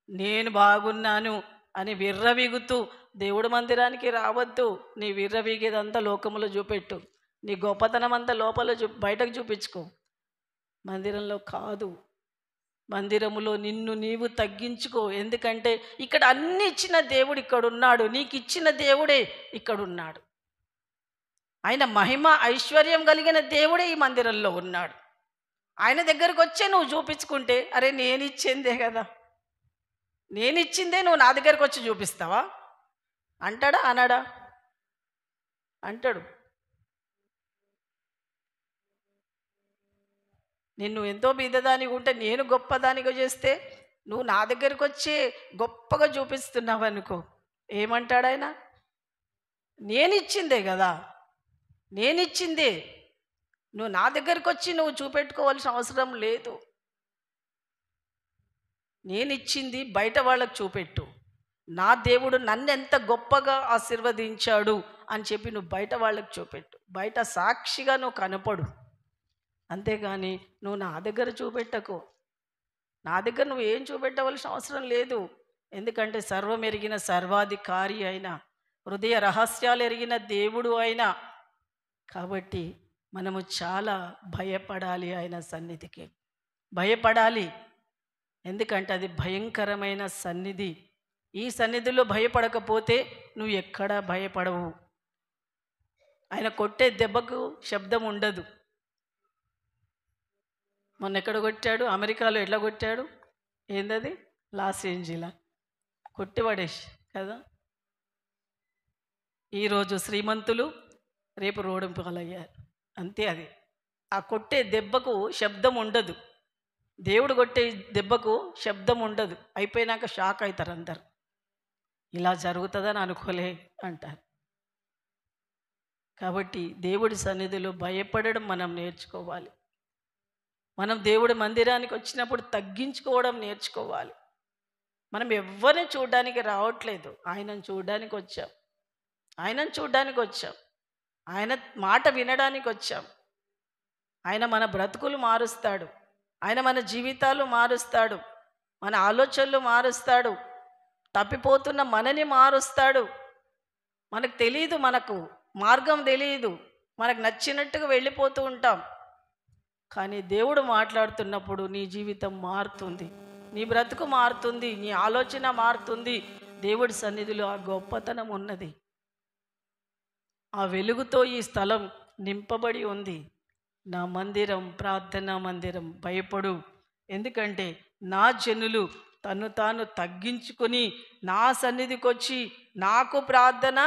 నేను బాగున్నాను అని విర్రవీగుతూ దేవుడి మందిరానికి రావద్దు. నీ విర్రవీగేదంతా లోకములో చూపెట్టు, నీ గొప్పతనం అంతా లోపల బయటకు చూపించుకో. మందిరంలో కాదు, మందిరములో నిన్ను నీవు తగ్గించుకో. ఎందుకంటే ఇక్కడ అన్ని ఇచ్చిన దేవుడు ఇక్కడ ఉన్నాడు, నీకు ఇచ్చిన దేవుడే ఇక్కడ ఉన్నాడు. ఆయన మహిమ ఐశ్వర్యం కలిగిన దేవుడే ఈ మందిరంలో ఉన్నాడు. ఆయన దగ్గరకు వచ్చే నువ్వు చూపించుకుంటే, అరే నేను ఇచ్చిందే కదా, నేను ఇచ్చిందే నువ్వు నా దగ్గరకు వచ్చి చూపిస్తావా అంటాడా? అనడా? అంటాడు. నిన్ను ఎంతో బీదదానికి ఉంటే నేను గొప్పదానిగా చేస్తే నువ్వు నా దగ్గరకు వచ్చి గొప్పగా చూపిస్తున్నావు అనుకో, ఏమంటాడు ఆయన? నేను ఇచ్చిందే కదా, నేనిచ్చిందే, నువ్వు నా దగ్గరకు వచ్చి నువ్వు చూపెట్టుకోవాల్సిన అవసరం లేదు. నేనిచ్చింది బయట వాళ్ళకు చూపెట్టు. నా దేవుడు నన్ను ఎంత గొప్పగా ఆశీర్వదించాడు అని చెప్పి నువ్వు బయట వాళ్ళకు చూపెట్టు. బయట సాక్షిగా నువ్వు కనపడు. అంతేగాని నువ్వు నా దగ్గర చూపెట్టకు. నా దగ్గర నువ్వు ఏం చూపెట్టవలసిన అవసరం లేదు. ఎందుకంటే సర్వం ఎరిగిన సర్వాధికారి అయిన, హృదయ రహస్యాలు ఎరిగిన దేవుడు అయినా. కాబట్టి మనము చాలా భయపడాలి, ఆయన సన్నిధికి భయపడాలి. ఎందుకంటే అది భయంకరమైన సన్నిధి. ఈ సన్నిధిలో భయపడకపోతే నువ్వు ఎక్కడా భయపడవు. ఆయన కొట్టే దెబ్బకు శబ్దం ఉండదు. మొన్న ఎక్కడ కొట్టాడు? అమెరికాలో ఎట్లా కొట్టాడు? ఏందది? లాస్ ఏంజిలా కొట్టిపడేసి కదా. ఈరోజు శ్రీమంతులు, రేపు రోడింపులయ్యారు. అంతే. అది ఆ కొట్టే దెబ్బకు శబ్దం ఉండదు. దేవుడు కొట్టే దెబ్బకు శబ్దం ఉండదు. అయిపోయినాక షాక్ అవుతారు అందరు. ఇలా జరుగుతుందని అనుకోలే అంటారు. కాబట్టి దేవుడి సన్నిధిలో భయపడడం మనం నేర్చుకోవాలి. మనం దేవుడి మందిరానికి వచ్చినప్పుడు తగ్గించుకోవడం నేర్చుకోవాలి. మనం ఎవరిని చూడడానికి రావట్లేదు, ఆయనను చూడడానికి వచ్చాం. ఆయన మాట వినడానికి వచ్చాం. ఆయన మన బ్రతుకులు మారుస్తాడు. ఆయన మన జీవితాలు మారుస్తాడు. మన ఆలోచనలు మారుస్తాడు. తప్పిపోతున్న మనని మారుస్తాడు. మనకు తెలియదు, మనకు మార్గం తెలియదు, మనకు నచ్చినట్టుగా వెళ్ళిపోతూ ఉంటాం. కానీ దేవుడు మాట్లాడుతున్నప్పుడు నీ జీవితం మారుతుంది, నీ బ్రతుకు మారుతుంది, నీ ఆలోచన మారుతుంది. దేవుడి సన్నిధిలో ఆ గొప్పతనం ఉన్నది. ఆ వెలుగుతో ఈ స్థలం నింపబడి ఉంది. నా మందిరం ప్రార్థనా మందిరం. భయపడు, ఎందుకంటే నా జనులు తను తాను తగ్గించుకొని నా సన్నిధికి వచ్చి నాకు ప్రార్థన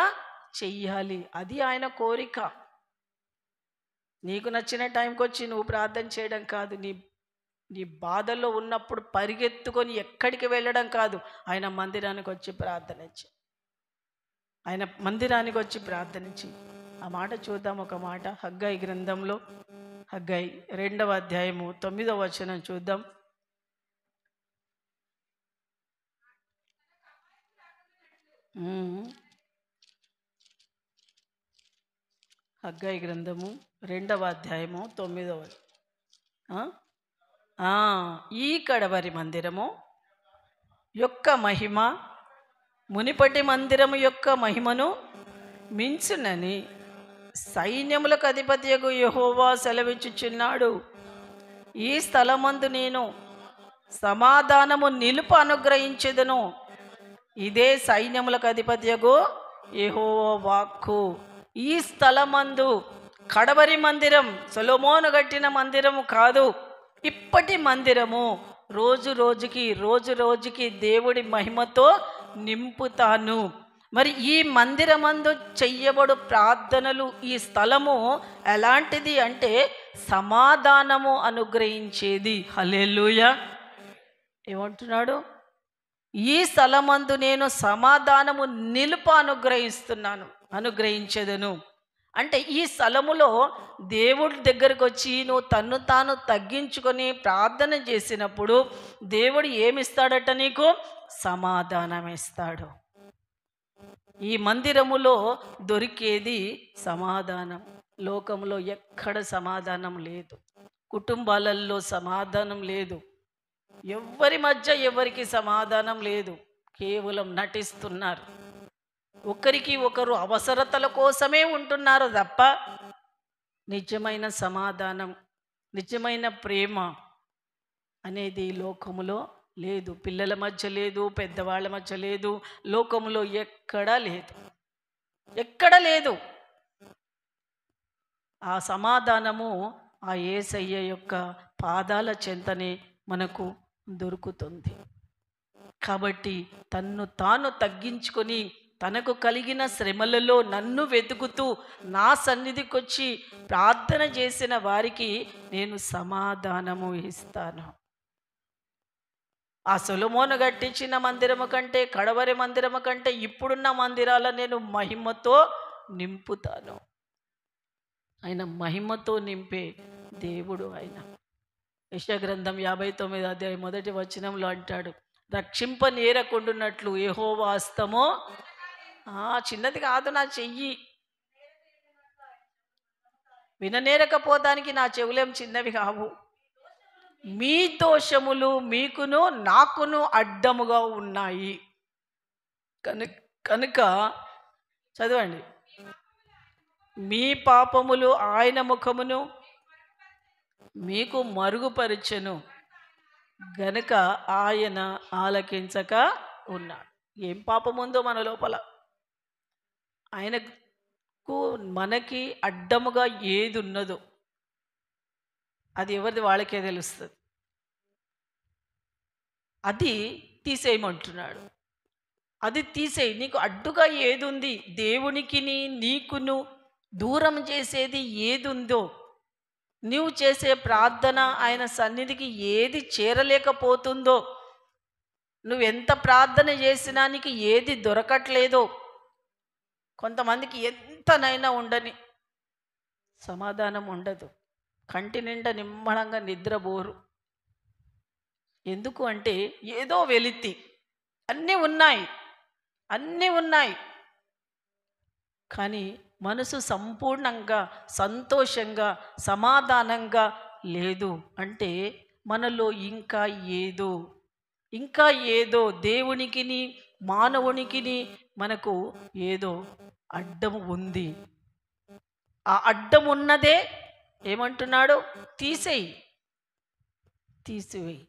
చెయ్యాలి. అది ఆయన కోరిక. నీకు నచ్చిన టైంకి వచ్చి నువ్వు ప్రార్థన చేయడం కాదు, నీ నీ బాధల్లో ఉన్నప్పుడు పరిగెత్తుకొని ఎక్కడికి వెళ్ళడం కాదు, ఆయన మందిరానికి వచ్చి ప్రార్థన చేయి. ఆయన మందిరానికి వచ్చి ప్రార్థన చేయి. ఆ మాట చూద్దాం. ఒక మాట హగ్గయి గ్రంథంలో, హగ్గయి 2వ అధ్యాయము 9వ వచనం చూద్దాం. హగ్గయి గ్రంథము 2వ అధ్యాయము 9వ. ఈ కడవరి మందిరము యొక్క మహిమ మునిపటి మందిరము యొక్క మహిమను మించునని సైన్యములకు అధిపతియగు యెహోవా సెలవిచ్చుచున్నాడు. ఈ స్థలమందు నేను సమాధానము నిలుపు అనుగ్రహించెదను. ఇదే సైన్యములకు అధిపతియగు యెహోవా వాక్కు. ఈ స్థలమందు కడవరి మందిరం, సొలొమోను కట్టిన మందిరము కాదు, ఇప్పటి మందిరము. రోజు రోజుకి దేవుడి మహిమతో నింపుతాను. మరి ఈ మందిరమందు చెయ్యబడు ప్రార్థనలు, ఈ స్థలము ఎలాంటిది అంటే సమాధానము అనుగ్రహించేది. హల్లెలూయా. ఏమంటున్నాడు? ఈ స్థలమందు నేను సమాధానము నిలుపు అనుగ్రహించేదను. అంటే ఈ స్థలములో దేవుడి దగ్గరకు వచ్చి నువ్వు తన్ను తాను తగ్గించుకొని ప్రార్థన చేసినప్పుడు దేవుడు ఏమిస్తాడట? నీకు సమాధానం ఇస్తాడు. ఈ మందిరములో దొరికేది సమాధానం. లోకంలో ఎక్కడ సమాధానం లేదు, కుటుంబాలలో సమాధానం లేదు, ఎవరి మధ్య ఎవరికి సమాధానం లేదు. కేవలం నటిస్తున్నారు, ఒకరికి ఒకరు అవసరతల కోసమే ఉంటున్నారు తప్ప నిజమైన సమాధానం, నిజమైన ప్రేమ అనేది ఈ లోకములో లేదు. పిల్లల మధ్య లేదు, పెద్దవాళ్ళ మధ్య లేదు, లోకములో ఎక్కడా లేదు. ఆ సమాధానము ఆ యేసయ్య యొక్క పాదాల చెంతనే మనకు దొరుకుతుంది. కాబట్టి తన్ను తాను తగ్గించుకొని తనకు కలిగిన శ్రమలలో నన్ను వెతుకుతూ నా సన్నిధికి వచ్చి ప్రార్థన చేసిన వారికి నేను సమాధానము ఇస్తాను. ఆ సొలొమోను కట్టించిన మందిరము కంటే, కడవరి మందిరము కంటే ఇప్పుడున్న మందిరాల నేను మహిమతో నింపుతాను. ఆయన మహిమతో నింపే దేవుడు ఆయన. యెషయా గ్రంథం 59వ అధ్యాయం 1వ వచనంలో అంటాడు, రక్షింపనేరకుండునట్లు యెహోవా హస్తము, చిన్నది కాదు నా చెయ్యి, విననేరకపోతానికి నా చెవులేం చిన్నవి కావు. మీ దోషములు మీకును నాకును అడ్డముగా ఉన్నాయి కనుక చదవండి, మీ పాపములు ఆయన ముఖమును మీకు మరుగుపరచెను గనుక ఆయన ఆలకించక ఉన్నాడు. ఏం పాపం ఉందో మన లోపల, ఆయనకు మనకి అడ్డముగా ఏది ఉన్నదో అది ఎవరిది వాళ్ళకే తెలుస్తుంది. అది తీసేయమంటున్నాడు. అది తీసేయి. నీకు అడ్డుగా ఏది ఉంది, దేవునికి నీకును దూరం చేసేది ఏది ఉందో, నీవు చేసే ప్రార్థన ఆయన సన్నిధికి ఏది చేరలేకపోతుందో, నువ్వెంత ప్రార్థన చేసినా నీకు ఏది దొరకట్లేదో, కొంతమందికి ఎంతనైనా ఉండని సమాధానం ఉండదు, కంటి నిండా నిమ్మళంగా నిద్రపోరు. ఎందుకు అంటే ఏదో వెలితి, అన్నీ ఉన్నాయి కానీ మనసు సంపూర్ణంగా సంతోషంగా సమాధానంగా లేదు. అంటే మనలో ఇంకా ఏదో దేవునికిని మానవునికిని మనకు ఏదో అడ్డం ఉంది. ఆ అడ్డం ఉన్నదే ఏమంటున్నాడు? తీసివేయి.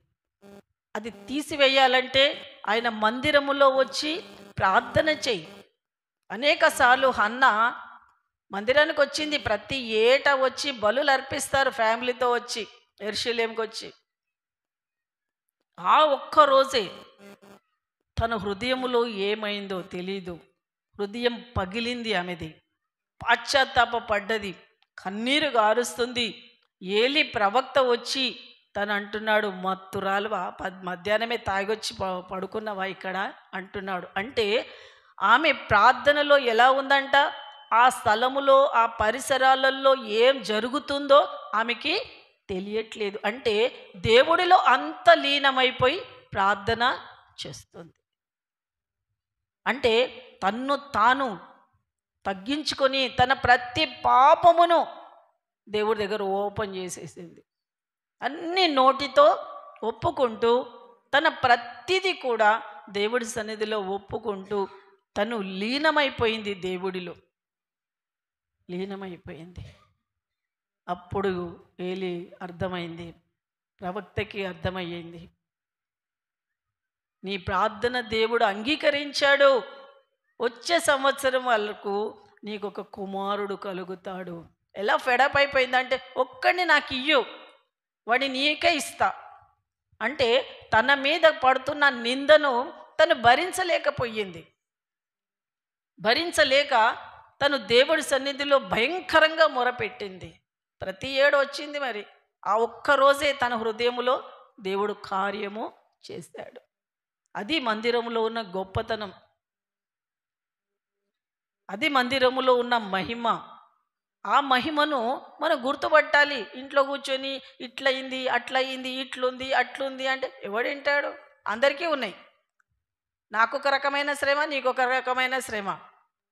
అది తీసివేయాలంటే ఆయన మందిరములో వచ్చి ప్రార్థన చెయ్యి. అనేక సార్లు హన్నా మందిరానికి వచ్చింది. ప్రతి ఏటా వచ్చి బలులు అర్పిస్తారు ఫ్యామిలీతో వచ్చి యెరూషలేముకి వచ్చి. ఆ ఒక్క రోజే తన హృదయములో ఏమైందో తెలీదు. హృదయం పగిలింది ఆమెది, పాశ్చాత్తాప పడ్డది, కన్నీరు గారుస్తుంది. ఏలి ప్రవక్త వచ్చి తను అంటున్నాడు, మత్తురాలువా, మధ్యాహ్నమే తాగొచ్చి పడుకున్నావా ఇక్కడ అంటున్నాడు. అంటే ఆమె ప్రార్థనలో ఎలా ఉందంట, ఆ స్థలములో ఆ పరిసరాలలో ఏం జరుగుతుందో ఆమెకి తెలియట్లేదు. అంటే దేవుడిలో అంత లీనమైపోయి ప్రార్థన చేస్తుంది. అంటే తన్ను తాను తగ్గించుకొని తన ప్రతి పాపమును దేవుడి దగ్గర ఓపెన్ చేసేసింది. అన్ని నోటితో ఒప్పుకుంటూ తన ప్రతిదీ కూడా దేవుడి సన్నిధిలో ఒప్పుకుంటూ తను లీనమైపోయింది, దేవుడిలో లీనమైపోయింది. అప్పుడు ఏలి అర్థమైంది, ప్రవక్తకి అర్థమయ్యింది, నీ ప్రార్థన దేవుడు అంగీకరించాడు. వచ్చే సంవత్సరం వరకు నీకు ఒక కుమారుడు కలుగుతాడు. ఎలా ఫెడప్ అయిపోయిందంటే, ఒక్కడిని నాకు ఇయ్యు, వాడిని నీకే ఇస్తా అంటే తన మీద పడుతున్న నిందను తను భరించలేకపోయింది. భరించలేక తను దేవుడి సన్నిధిలో భయంకరంగా మొరపెట్టింది. ప్రతి ఏడు వచ్చింది. మరి ఆ ఒక్కరోజే తన హృదయములో దేవుడు కార్యము చేశాడు. అది మందిరములో ఉన్న గొప్పతనం, అది మందిరములో ఉన్న మహిమ. ఆ మహిమను మనం గుర్తుపట్టాలి. ఇంట్లో కూర్చొని ఇట్లయింది, అట్లయింది, ఇట్లుంది, అట్లుంది అంటే ఎవడింటాడు? అందరికీ ఉన్నాయి. నాకొక రకమైన శ్రమ, నీకొక రకమైన శ్రమ.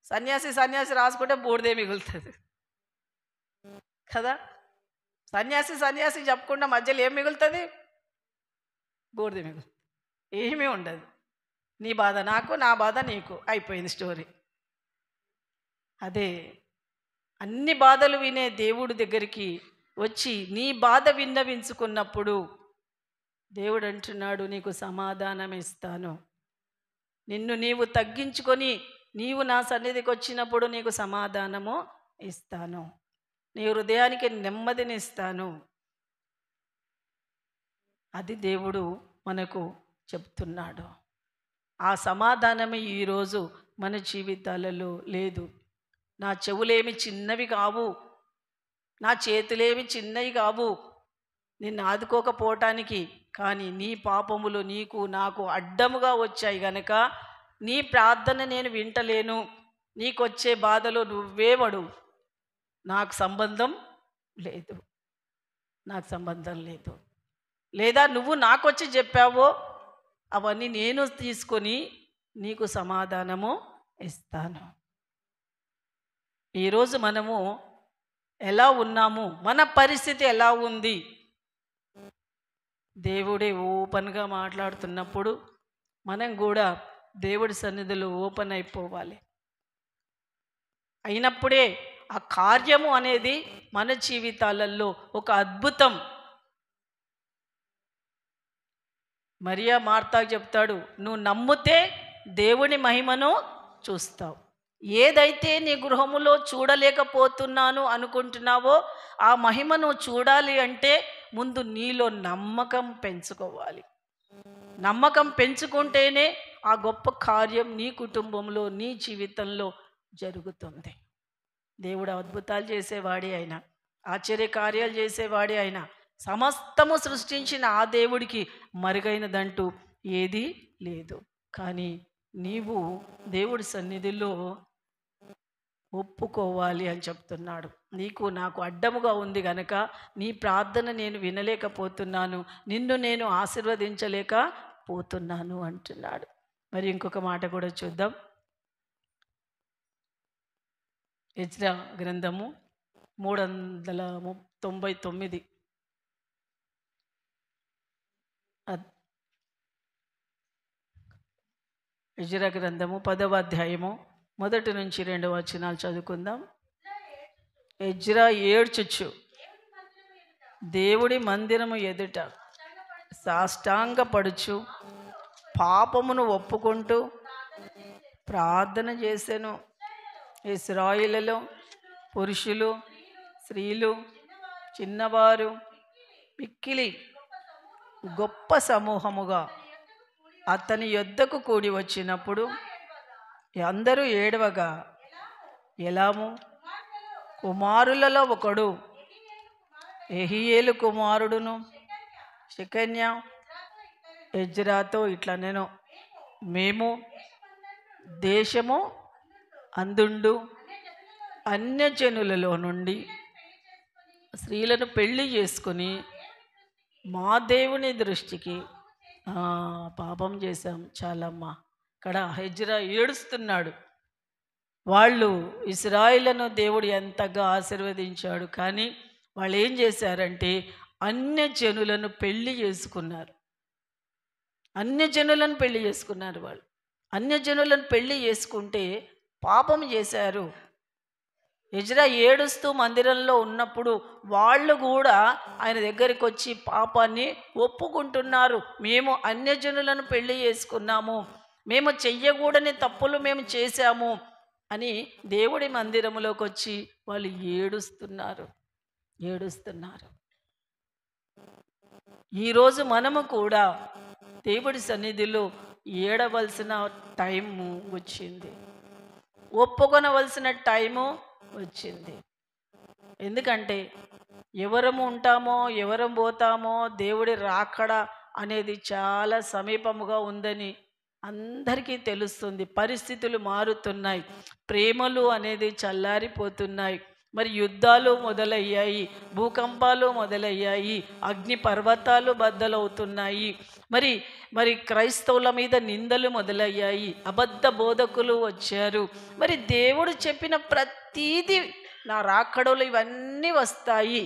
సన్యాసి రాసుకుంటే బూడిదే మిగులుతుంది కదా. సన్యాసి చెప్పకుండా మధ్యలో ఏం మిగులుతుంది? బూడిదే మిగులుతుంది, ఏమీ ఉండదు. నీ బాధ నాకు, నా బాధ నీకు, అయిపోయింది స్టోరీ. అదే అన్ని బాధలు వినే దేవుడి దగ్గరికి వచ్చి నీ బాధ విన్నవించుకున్నప్పుడు దేవుడు అంటున్నాడు, నీకు సమాధానం ఇస్తాను. నిన్ను నీవు తగ్గించుకొని నీవు నా సన్నిధికి వచ్చినప్పుడు నీకు సమాధానము ఇస్తాను, నీ హృదయానికి నెమ్మదిని ఇస్తాను. అది దేవుడు మనకు చెప్తున్నాడు. ఆ సమాధానమే ఈరోజు మన జీవితాలలో లేదు. నా చెవులేమి చిన్నవి కావు, నా చేతులేమి చిన్నవి కావు నిన్ను ఆదుకోకపోవటానికి, కానీ నీ పాపములు నీకు నాకు అడ్డముగా వచ్చాయి గనక నీ ప్రార్థన నేను వింటలేను. నీకొచ్చే బాధలో నువ్వేమడు, నాకు సంబంధం లేదు, నాకు సంబంధం లేదు. లేదా నువ్వు నాకొచ్చి చెప్పావో అవన్నీ నేను తీసుకొని నీకు సమాధానము ఇస్తాను. ఈరోజు మనము ఎలా ఉన్నాము, మన పరిస్థితి ఎలా ఉంది? దేవుడే ఓపెన్గా మాట్లాడుతున్నప్పుడు మనం కూడా దేవుడి సన్నిధిలో ఓపెన్ అయిపోవాలి. అయినప్పుడే ఆ కార్యము అనేది మన జీవితాలలో ఒక అద్భుతం. మరియా మార్తాకు చెప్తాడు, నువ్వు నమ్మితే దేవుని మహిమను చూస్తావు. ఏదైతే నీ గృహములో చూడలేకపోతున్నాను అనుకుంటున్నావో ఆ మహిమను చూడాలి అంటే ముందు నీలో నమ్మకం పెంచుకోవాలి. నమ్మకం పెంచుకుంటేనే ఆ గొప్ప కార్యం నీ కుటుంబంలో, నీ జీవితంలో జరుగుతుంది. దేవుడు అద్భుతాలు చేసేవాడే ఆయన, ఆశ్చర్య కార్యాలు చేసేవాడే ఆయన. సమస్తము సృష్టించిన ఆ దేవుడికి మరుగైనదంటూ ఏదీ లేదు. కానీ నీవు దేవుడి సన్నిధిలో ఒప్పుకోవాలి అని చెప్తున్నాడు. నీకు నాకు అడ్డముగా ఉంది గనక నీ ప్రార్థన నేను వినలేకపోతున్నాను, నిన్ను నేను ఆశీర్వదించలేకపోతున్నాను అంటున్నాడు. మరి ఇంకొక మాట కూడా చూద్దాం. ఎజ్రా గ్రంథము 399 ఎజ్రా గ్రంథము 10వ అధ్యాయము 1 నుంచి 2 వచనాలు చదువుకుందాం. ఎజ్రా ఏడ్చుచు దేవుడి మందిరము ఎదుట సాష్టాంగపడుచు పాపమును ఒప్పుకుంటూ ప్రార్థన చేసెను. ఇశ్రాయేలులో పురుషులు, స్త్రీలు, చిన్నవారు మిక్కిలి గొప్ప సమూహముగా అతని యొద్దకు కూడి వచ్చినప్పుడు అందరూ ఏడవగా, ఎలాము కుమారులలో ఒకడు యెహీయేలు కుమారుడును షెకన్యా ఎజ్రాతో ఇట్లా నేను, మేము దేశము అందుండు అన్యజనులలో నుండి స్త్రీలను పెళ్లి చేసుకుని మా దేవుని దృష్టికి పాపం చేశాం చాలమ్మా. ఇక్కడ ఎజ్రా ఏడుస్తున్నాడు. వాళ్ళు ఇశ్రాయేలును దేవుడు ఎంతగా ఆశీర్వదించాడు, కానీ వాళ్ళు ఏం చేశారంటే అన్యజనులను పెళ్లి చేసుకున్నారు. అన్యజనులను పెళ్లి చేసుకున్నారు. వాళ్ళు అన్యజనులను పెళ్లి చేసుకుంటే పాపం చేశారు. ఎజ్రా ఏడుస్తూ మందిరంలో ఉన్నప్పుడు వాళ్ళు కూడా ఆయన దగ్గరికి వచ్చి పాపాన్ని ఒప్పుకుంటున్నారు. మేము అన్యజనులను పెళ్లి చేసుకున్నాము, మేము చెయ్యకూడని తప్పులు మేము చేశాము అని దేవుడి మందిరంలోకి వచ్చి వాళ్ళు ఏడుస్తున్నారు. ఈరోజు మనము కూడా దేవుడి సన్నిధిలో ఏడవలసిన టైము వచ్చింది, ఒప్పుకొనవలసిన టైము వచ్చింది. ఎందుకంటే ఎవరము ఉంటామో ఎవరం పోతామో దేవుడి రాకడ అనేది చాలా సమీపముగా ఉందని అందరికీ తెలుస్తుంది. పరిస్థితులు మారుతున్నాయి, ప్రేమలు అనేది చల్లారిపోతున్నాయి. మరి యుద్ధాలు మొదలయ్యాయి, భూకంపాలు మొదలయ్యాయి, అగ్ని పర్వతాలు బద్దలవుతున్నాయి. మరి క్రైస్తవుల మీద నిందలు మొదలయ్యాయి, అబద్ధ బోధకులు వచ్చారు. మరి దేవుడు చెప్పిన ప్రతీది నా రాకడలో ఇవన్నీ వస్తాయి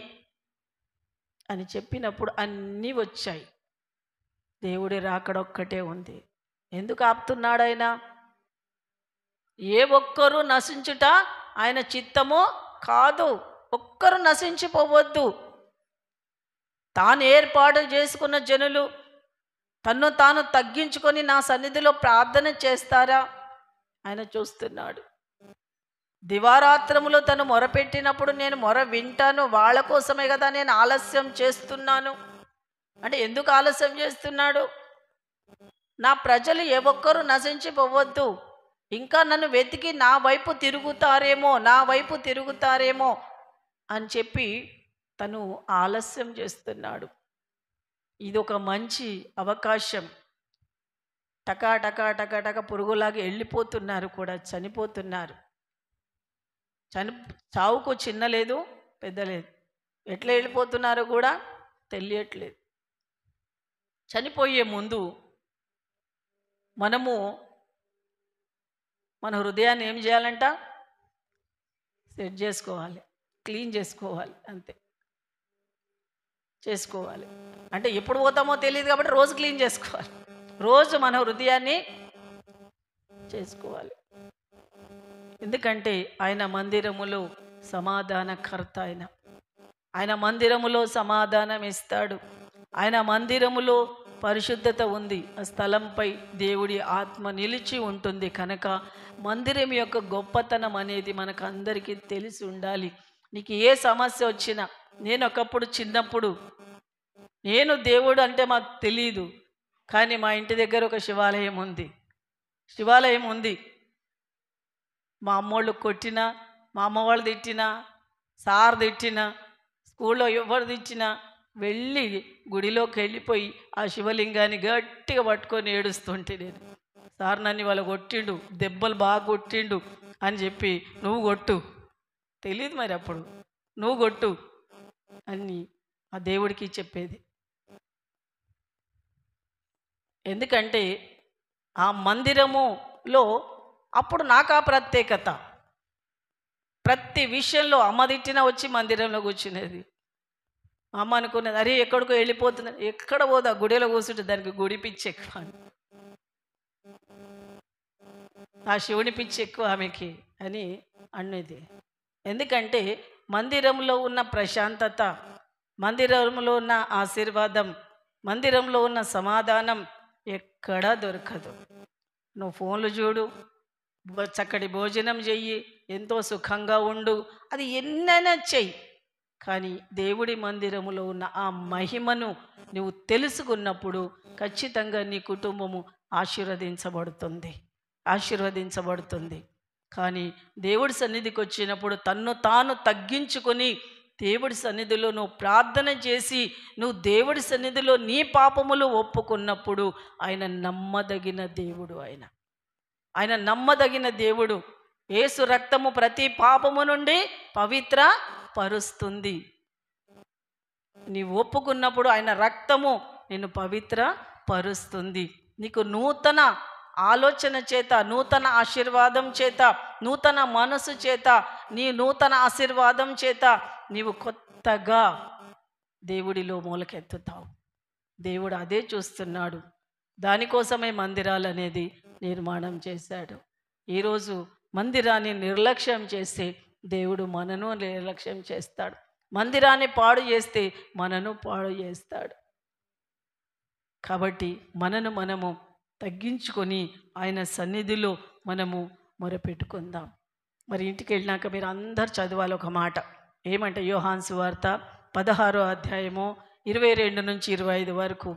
అని చెప్పినప్పుడు అన్నీ వచ్చాయి. దేవుడి రాకడ ఒక్కటే ఉంది. ఎందుకు ఆపుతున్నాడు ఆయన? ఏ ఒక్కరూ నశించుట ఆయన చిత్తము కాదు. ఒక్కరు నశించిపోవద్దు. తాను ఏర్పాటు చేసుకున్న జనులు తన్ను తాను తగ్గించుకొని నా సన్నిధిలో ప్రార్థన చేస్తారా? ఆయన చూస్తున్నాడు. దివారాత్రములో తను మొరపెట్టినప్పుడు నేను మొర వింటాను, వాళ్ళ కోసమే కదా నేను ఆలస్యం చేస్తున్నాను అంటే ఎందుకు ఆలస్యం చేస్తున్నాడు? నా ప్రజలు ఏ ఒక్కరు నశించిపోవద్దు, ఇంకా నన్ను వెతికి నా వైపు తిరుగుతారేమో అని చెప్పి తను ఆలస్యం చేస్తున్నాడు. ఇది ఒక మంచి అవకాశం. టకా టకా టకా టక పురుగులాగా వెళ్ళిపోతున్నారు, కూడా చనిపోతున్నారు. చావుకు చిన్న లేదు పెద్ద లేదు, ఎట్లా వెళ్ళిపోతున్నారో కూడా తెలియట్లేదు. చనిపోయే ముందు మనము మన హృదయాన్ని ఏం చేయాలంట? సెట్ చేసుకోవాలి, క్లీన్ చేసుకోవాలి. అంతే, చేసుకోవాలి. అంటే ఎప్పుడు పోతామో తెలియదు కాబట్టి రోజు క్లీన్ చేసుకోవాలి. రోజు మన హృదయాన్ని చేసుకోవాలి. ఎందుకంటే ఆయన మందిరములో సమాధానకర్త. ఆయన మందిరములో సమాధానం ఇస్తాడు. ఆయన మందిరములో పరిశుద్ధత ఉంది. ఆ స్థలంపై దేవుడి ఆత్మ నిలిచి ఉంటుంది. కనుక మందిరం యొక్క గొప్పతనం అనేది మనకు అందరికీ తెలిసి ఉండాలి. నీకు ఏ సమస్య వచ్చినా, నేను ఒకప్పుడు చిన్నప్పుడు నేను దేవుడు అంటే మాకు తెలియదు, కానీ మా ఇంటి దగ్గర ఒక శివాలయం ఉంది. మా అమ్మోళ్ళు కొట్టినా, మా అమ్మ వాళ్ళు తిట్టినా, సార్ తిట్టినా, స్కూల్లో ఎవరు తిట్టినా వెళ్ళి గుడిలోకి వెళ్ళిపోయి ఆ శివలింగాన్ని గట్టిగా పట్టుకొని ఏడుస్తుంటే నేను, సార్ నన్ను వాళ్ళు కొట్టిండు, దెబ్బలు బాగా కొట్టిండు అని చెప్పి, నువ్వు కొట్టు, తెలియదు మరి అప్పుడు, నువ్వు కొట్టు అని ఆ దేవుడికి చెప్పేది. ఎందుకంటే ఆ మందిరములో అప్పుడు నాకు ఆ ప్రత్యేకత. ప్రతి విషయంలో అమ్మ తిట్టినా వచ్చి మందిరంలో కూర్చునేది. అమ్మ అనుకునేది, అరే ఎక్కడికో వెళ్ళిపోతుంది, ఎక్కడ పోదా, గుడిలో కూర్చుంటే దానికి గుడి పిచ్చి ఎక్కువ, ఆ శివుని పిచ్చి ఎక్కువ ఆమెకి అని అనేది. ఎందుకంటే మందిరంలో ఉన్న ప్రశాంతత, మందిరంలో ఉన్న ఆశీర్వాదం, మందిరంలో ఉన్న సమాధానం ఎక్కడా దొరకదు. నువ్వు ఫోన్లు చూడు, చక్కటి భోజనం చెయ్యి, ఎంతో సుఖంగా ఉండు, అది ఎన్నైనా చెయ్యి. కానీ దేవుడి మందిరములో ఉన్న ఆ మహిమను నువ్వు తెలుసుకున్నప్పుడు ఖచ్చితంగా నీ కుటుంబము ఆశీర్వదించబడుతుంది, ఆశీర్వదించబడుతుంది. కానీ దేవుడి సన్నిధికి వచ్చినప్పుడు తన్ను తాను తగ్గించుకొని దేవుడి సన్నిధిలో నువ్వు ప్రార్థన చేసి నువ్వు దేవుడి సన్నిధిలో నీ పాపములు ఒప్పుకున్నప్పుడు ఆయన నమ్మదగిన దేవుడు. ఆయన నమ్మదగిన దేవుడు. యేసు రక్తము ప్రతి పాపము నుండి పవిత్ర పరుస్తుంది. నీవు ఒప్పుకున్నప్పుడు ఆయన రక్తము నిన్ను పవిత్ర పరుస్తుంది. నీకు నూతన ఆలోచన చేత, నూతన ఆశీర్వాదం చేత, నూతన మనసు చేత, నీ నూతన ఆశీర్వాదం చేత నీవు కొత్తగా దేవుడిలో మూలకెత్తుతావు. దేవుడు అదే చూస్తున్నాడు. దానికోసమే మందిరాలు అనేది నిర్మాణం చేశాడు. ఈరోజు మందిరాన్ని నిర్లక్ష్యం చేస్తే దేవుడు మనను నిర్లక్ష్యం చేస్తాడు. మందిరాన్ని పాడు చేస్తే మనను పాడు చేస్తాడు. కాబట్టి మనము తగ్గించుకొని ఆయన సన్నిధిలో మనము మొరపెట్టుకుందాం. మరి ఇంటికి వెళ్ళినాక మీరు అందరు చదవాలి ఒక మాట. ఏమంటే యోహాను సువార్త 16వ అధ్యాయము 22 నుంచి 25 వరకు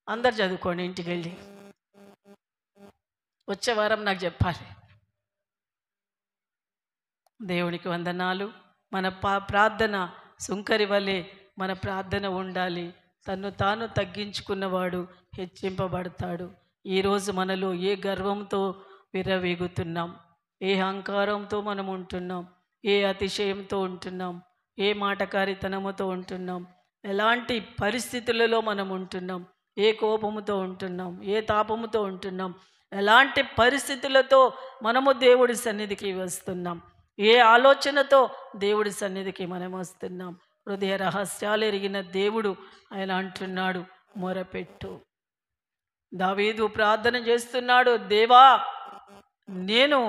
అందరు చదువుకోండి ఇంటికి వెళ్ళి. వచ్చే వారం నాకు చెప్పాలి. దేవునికి వందనాలు. మన ప్రార్థన సుంకరి వలె మన ప్రార్థన ఉండాలి. తన్ను తాను తగ్గించుకున్నవాడు హెచ్చింపబడతాడు. ఈరోజు మనలో ఏ గర్వంతో విర్రవీగుతున్నాం, ఏ అహంకారంతో మనం ఉంటున్నాం, ఏ అతిశయంతో ఉంటున్నాం, ఏ మాటకారితనముతో ఉంటున్నాం, ఎలాంటి పరిస్థితులలో మనం ఉంటున్నాం, ఏ కోపముతో ఉంటున్నాం, ఏ తాపముతో ఉంటున్నాం, ఎలాంటి పరిస్థితులతో మనము దేవుడి సన్నిధికి వస్తున్నాం, ఏ ఆలోచనతో దేవుడి సన్నిధికి మనం వస్తున్నాం. హృదయ రహస్యాలు ఎరిగిన దేవుడు ఆయన అంటున్నాడు, మొరపెట్టు. దావీదు ప్రార్థన చేస్తున్నాడు, దేవా నేను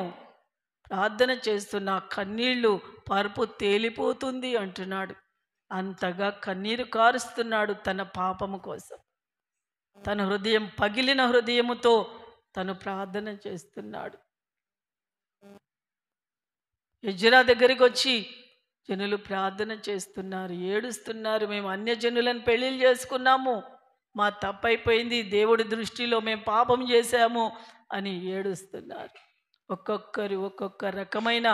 ప్రార్థన చేస్తున్నా, కన్నీళ్లు పరుపు తేలిపోతుంది అంటున్నాడు. అంతగా కన్నీరు కారుస్తున్నాడు తన పాపము కోసం. తన హృదయం పగిలిన హృదయముతో తను ప్రార్థన చేస్తున్నాడు. ఎజ్రా దగ్గరికి వచ్చి జనులు ప్రార్థన చేస్తున్నారు, ఏడుస్తున్నారు. మేము అన్యజనులను పెళ్ళిళ్ళు చేసుకున్నాము, మా తప్పైపోయింది, దేవుడి దృష్టిలో మేము పాపం చేశాము అని ఏడుస్తున్నారు. ఒక్కొక్కరు ఒక్కొక్క రకమైన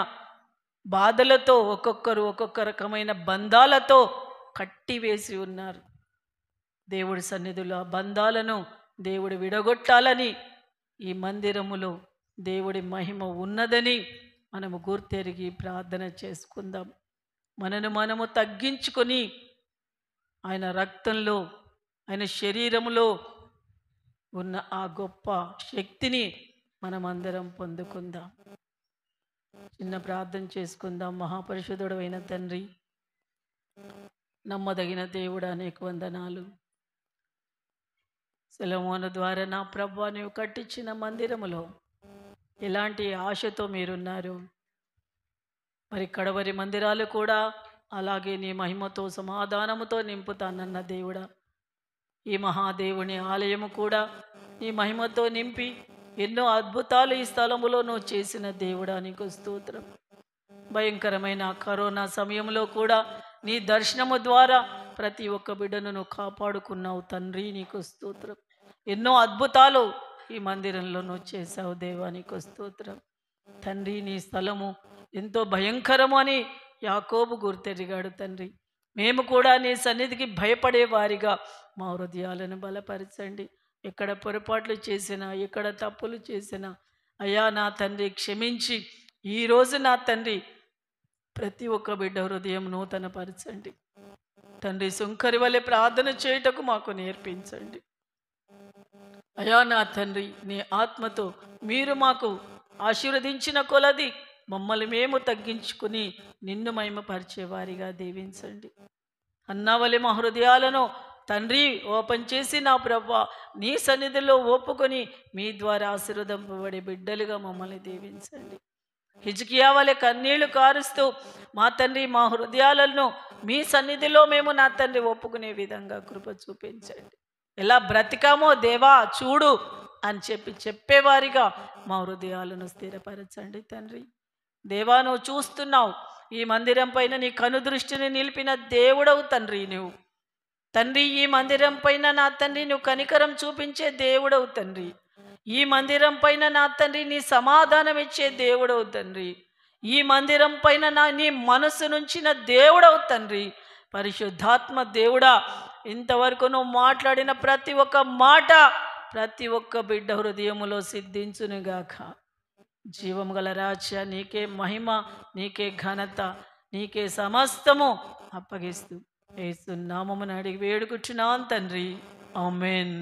బాధలతో, ఒక్కొక్కరు ఒక్కొక్క రకమైన బంధాలతో కట్టివేసి ఉన్నారు. దేవుడి సన్నిధిలో ఆ బంధాలను దేవుడు విడగొట్టాలని, ఈ మందిరములో దేవుడి మహిమ ఉన్నదని మనము గుర్తెరిగి ప్రార్థన చేసుకుందాం. మనము తగ్గించుకొని ఆయన రక్తంలో, ఆయన శరీరంలో ఉన్న ఆ గొప్ప శక్తిని మనమందరం పొందుకుందాం. చిన్న ప్రార్థన చేసుకుందాం. మహాపరిశుద్ధుడు అయిన తండ్రి, నమ్మదగిన దేవుడా, నీకు వందనాలు. సొలొమోను ద్వారా నా ప్రభువా నీవు కట్టించిన మందిరములో ఎలాంటి ఆశతో మీరున్నారు, మరి కడవరి మందిరాలు కూడా అలాగే నీ మహిమతో సమాధానముతో నింపుతానన్న దేవుడా, ఈ మహాదేవుని ఆలయము కూడా నీ మహిమతో నింపి ఎన్నో అద్భుతాలు ఈ స్థలములో నువ్వు చేసిన దేవుడా, నీకు స్తోత్రం. భయంకరమైన కరోనా సమయంలో కూడా నీ దర్శనము ద్వారా ప్రతి ఒక్క బిడ్డను నువ్వు కాపాడుకున్నావు తండ్రి, నీకు స్తోత్రం. ఎన్నో అద్భుతాలు ఈ మందిరంలో నువ్వు చేశావు దేవా, నీకు స్తోత్రం. తండ్రి, నీ స్థలము ఎంతో భయంకరము అని యాకోబు గుర్తెరిగాడు తండ్రి. మేము కూడా నీ సన్నిధికి భయపడే వారిగా మా హృదయాలను బలపరచండి. ఎక్కడ పొరపాట్లు చేసినా, ఎక్కడ తప్పులు చేసినా అయ్యా నా తండ్రి క్షమించి ఈరోజు నా తండ్రి ప్రతి ఒక్క బిడ్డ హృదయం నూతనపరచండి తండ్రి. సుంకరి వలె ప్రార్థన చేయుటకు మాకు నేర్పించండి అయ్యా నా తండ్రి. నీ ఆత్మతో మీరు మాకు ఆశీర్వదించిన కొలది మమ్మల్ని మేము తగ్గించుకుని నిన్ను మహిమపరిచేవారిగా దీవించండి. అన్నావలే మా హృదయాలను తండ్రి ఓపెన్ చేసి నా ప్రభువా నీ సన్నిధిలో ఒప్పుకొని మీ ద్వారా ఆశీర్వదింపబడే బిడ్డలుగా మమ్మల్ని దీవించండి. హిజ్కియా వలె కన్నీళ్లు కారుస్తూ మా తండ్రి మా హృదయాలను మీ సన్నిధిలో మేము నా తండ్రి ఒప్పుకునే విధంగా కృప చూపించండి. ఎలా బ్రతికామో దేవా చూడు, అని చెప్పేవారిగా మా హృదయాలను స్థిరపరచండి తండ్రి. దేవా, నువ్వు చూస్తున్నావు, ఈ మందిరం పైన నీ కనుదృష్టిని నిలిపిన దేవుడవు తండ్రి నువ్వు. తండ్రి, ఈ మందిరం పైన నా తండ్రి నువ్వు కనికరం చూపించే దేవుడవు తండ్రి. ఈ మందిరం పైన నా తండ్రి నీ సమాధానం ఇచ్చే దేవుడవు తండ్రి. ఈ మందిరం పైన నీ మనసు నుంచిన దేవుడవు తండ్రి. పరిశుద్ధాత్మ దేవుడా, ఇంతవరకు నువ్వు మాట్లాడిన ప్రతి ఒక్క మాట ప్రతి ఒక్క బిడ్డ హృదయములో సిద్ధించునుగాక. జీవము గల రాజ్య, నీకే మహిమ, నీకే ఘనత, నీకే సమస్తము అప్పగిస్తూ యేసు నామమున అడిగి వేడుకుంటున్నాను తండ్రి. ఆమేన్.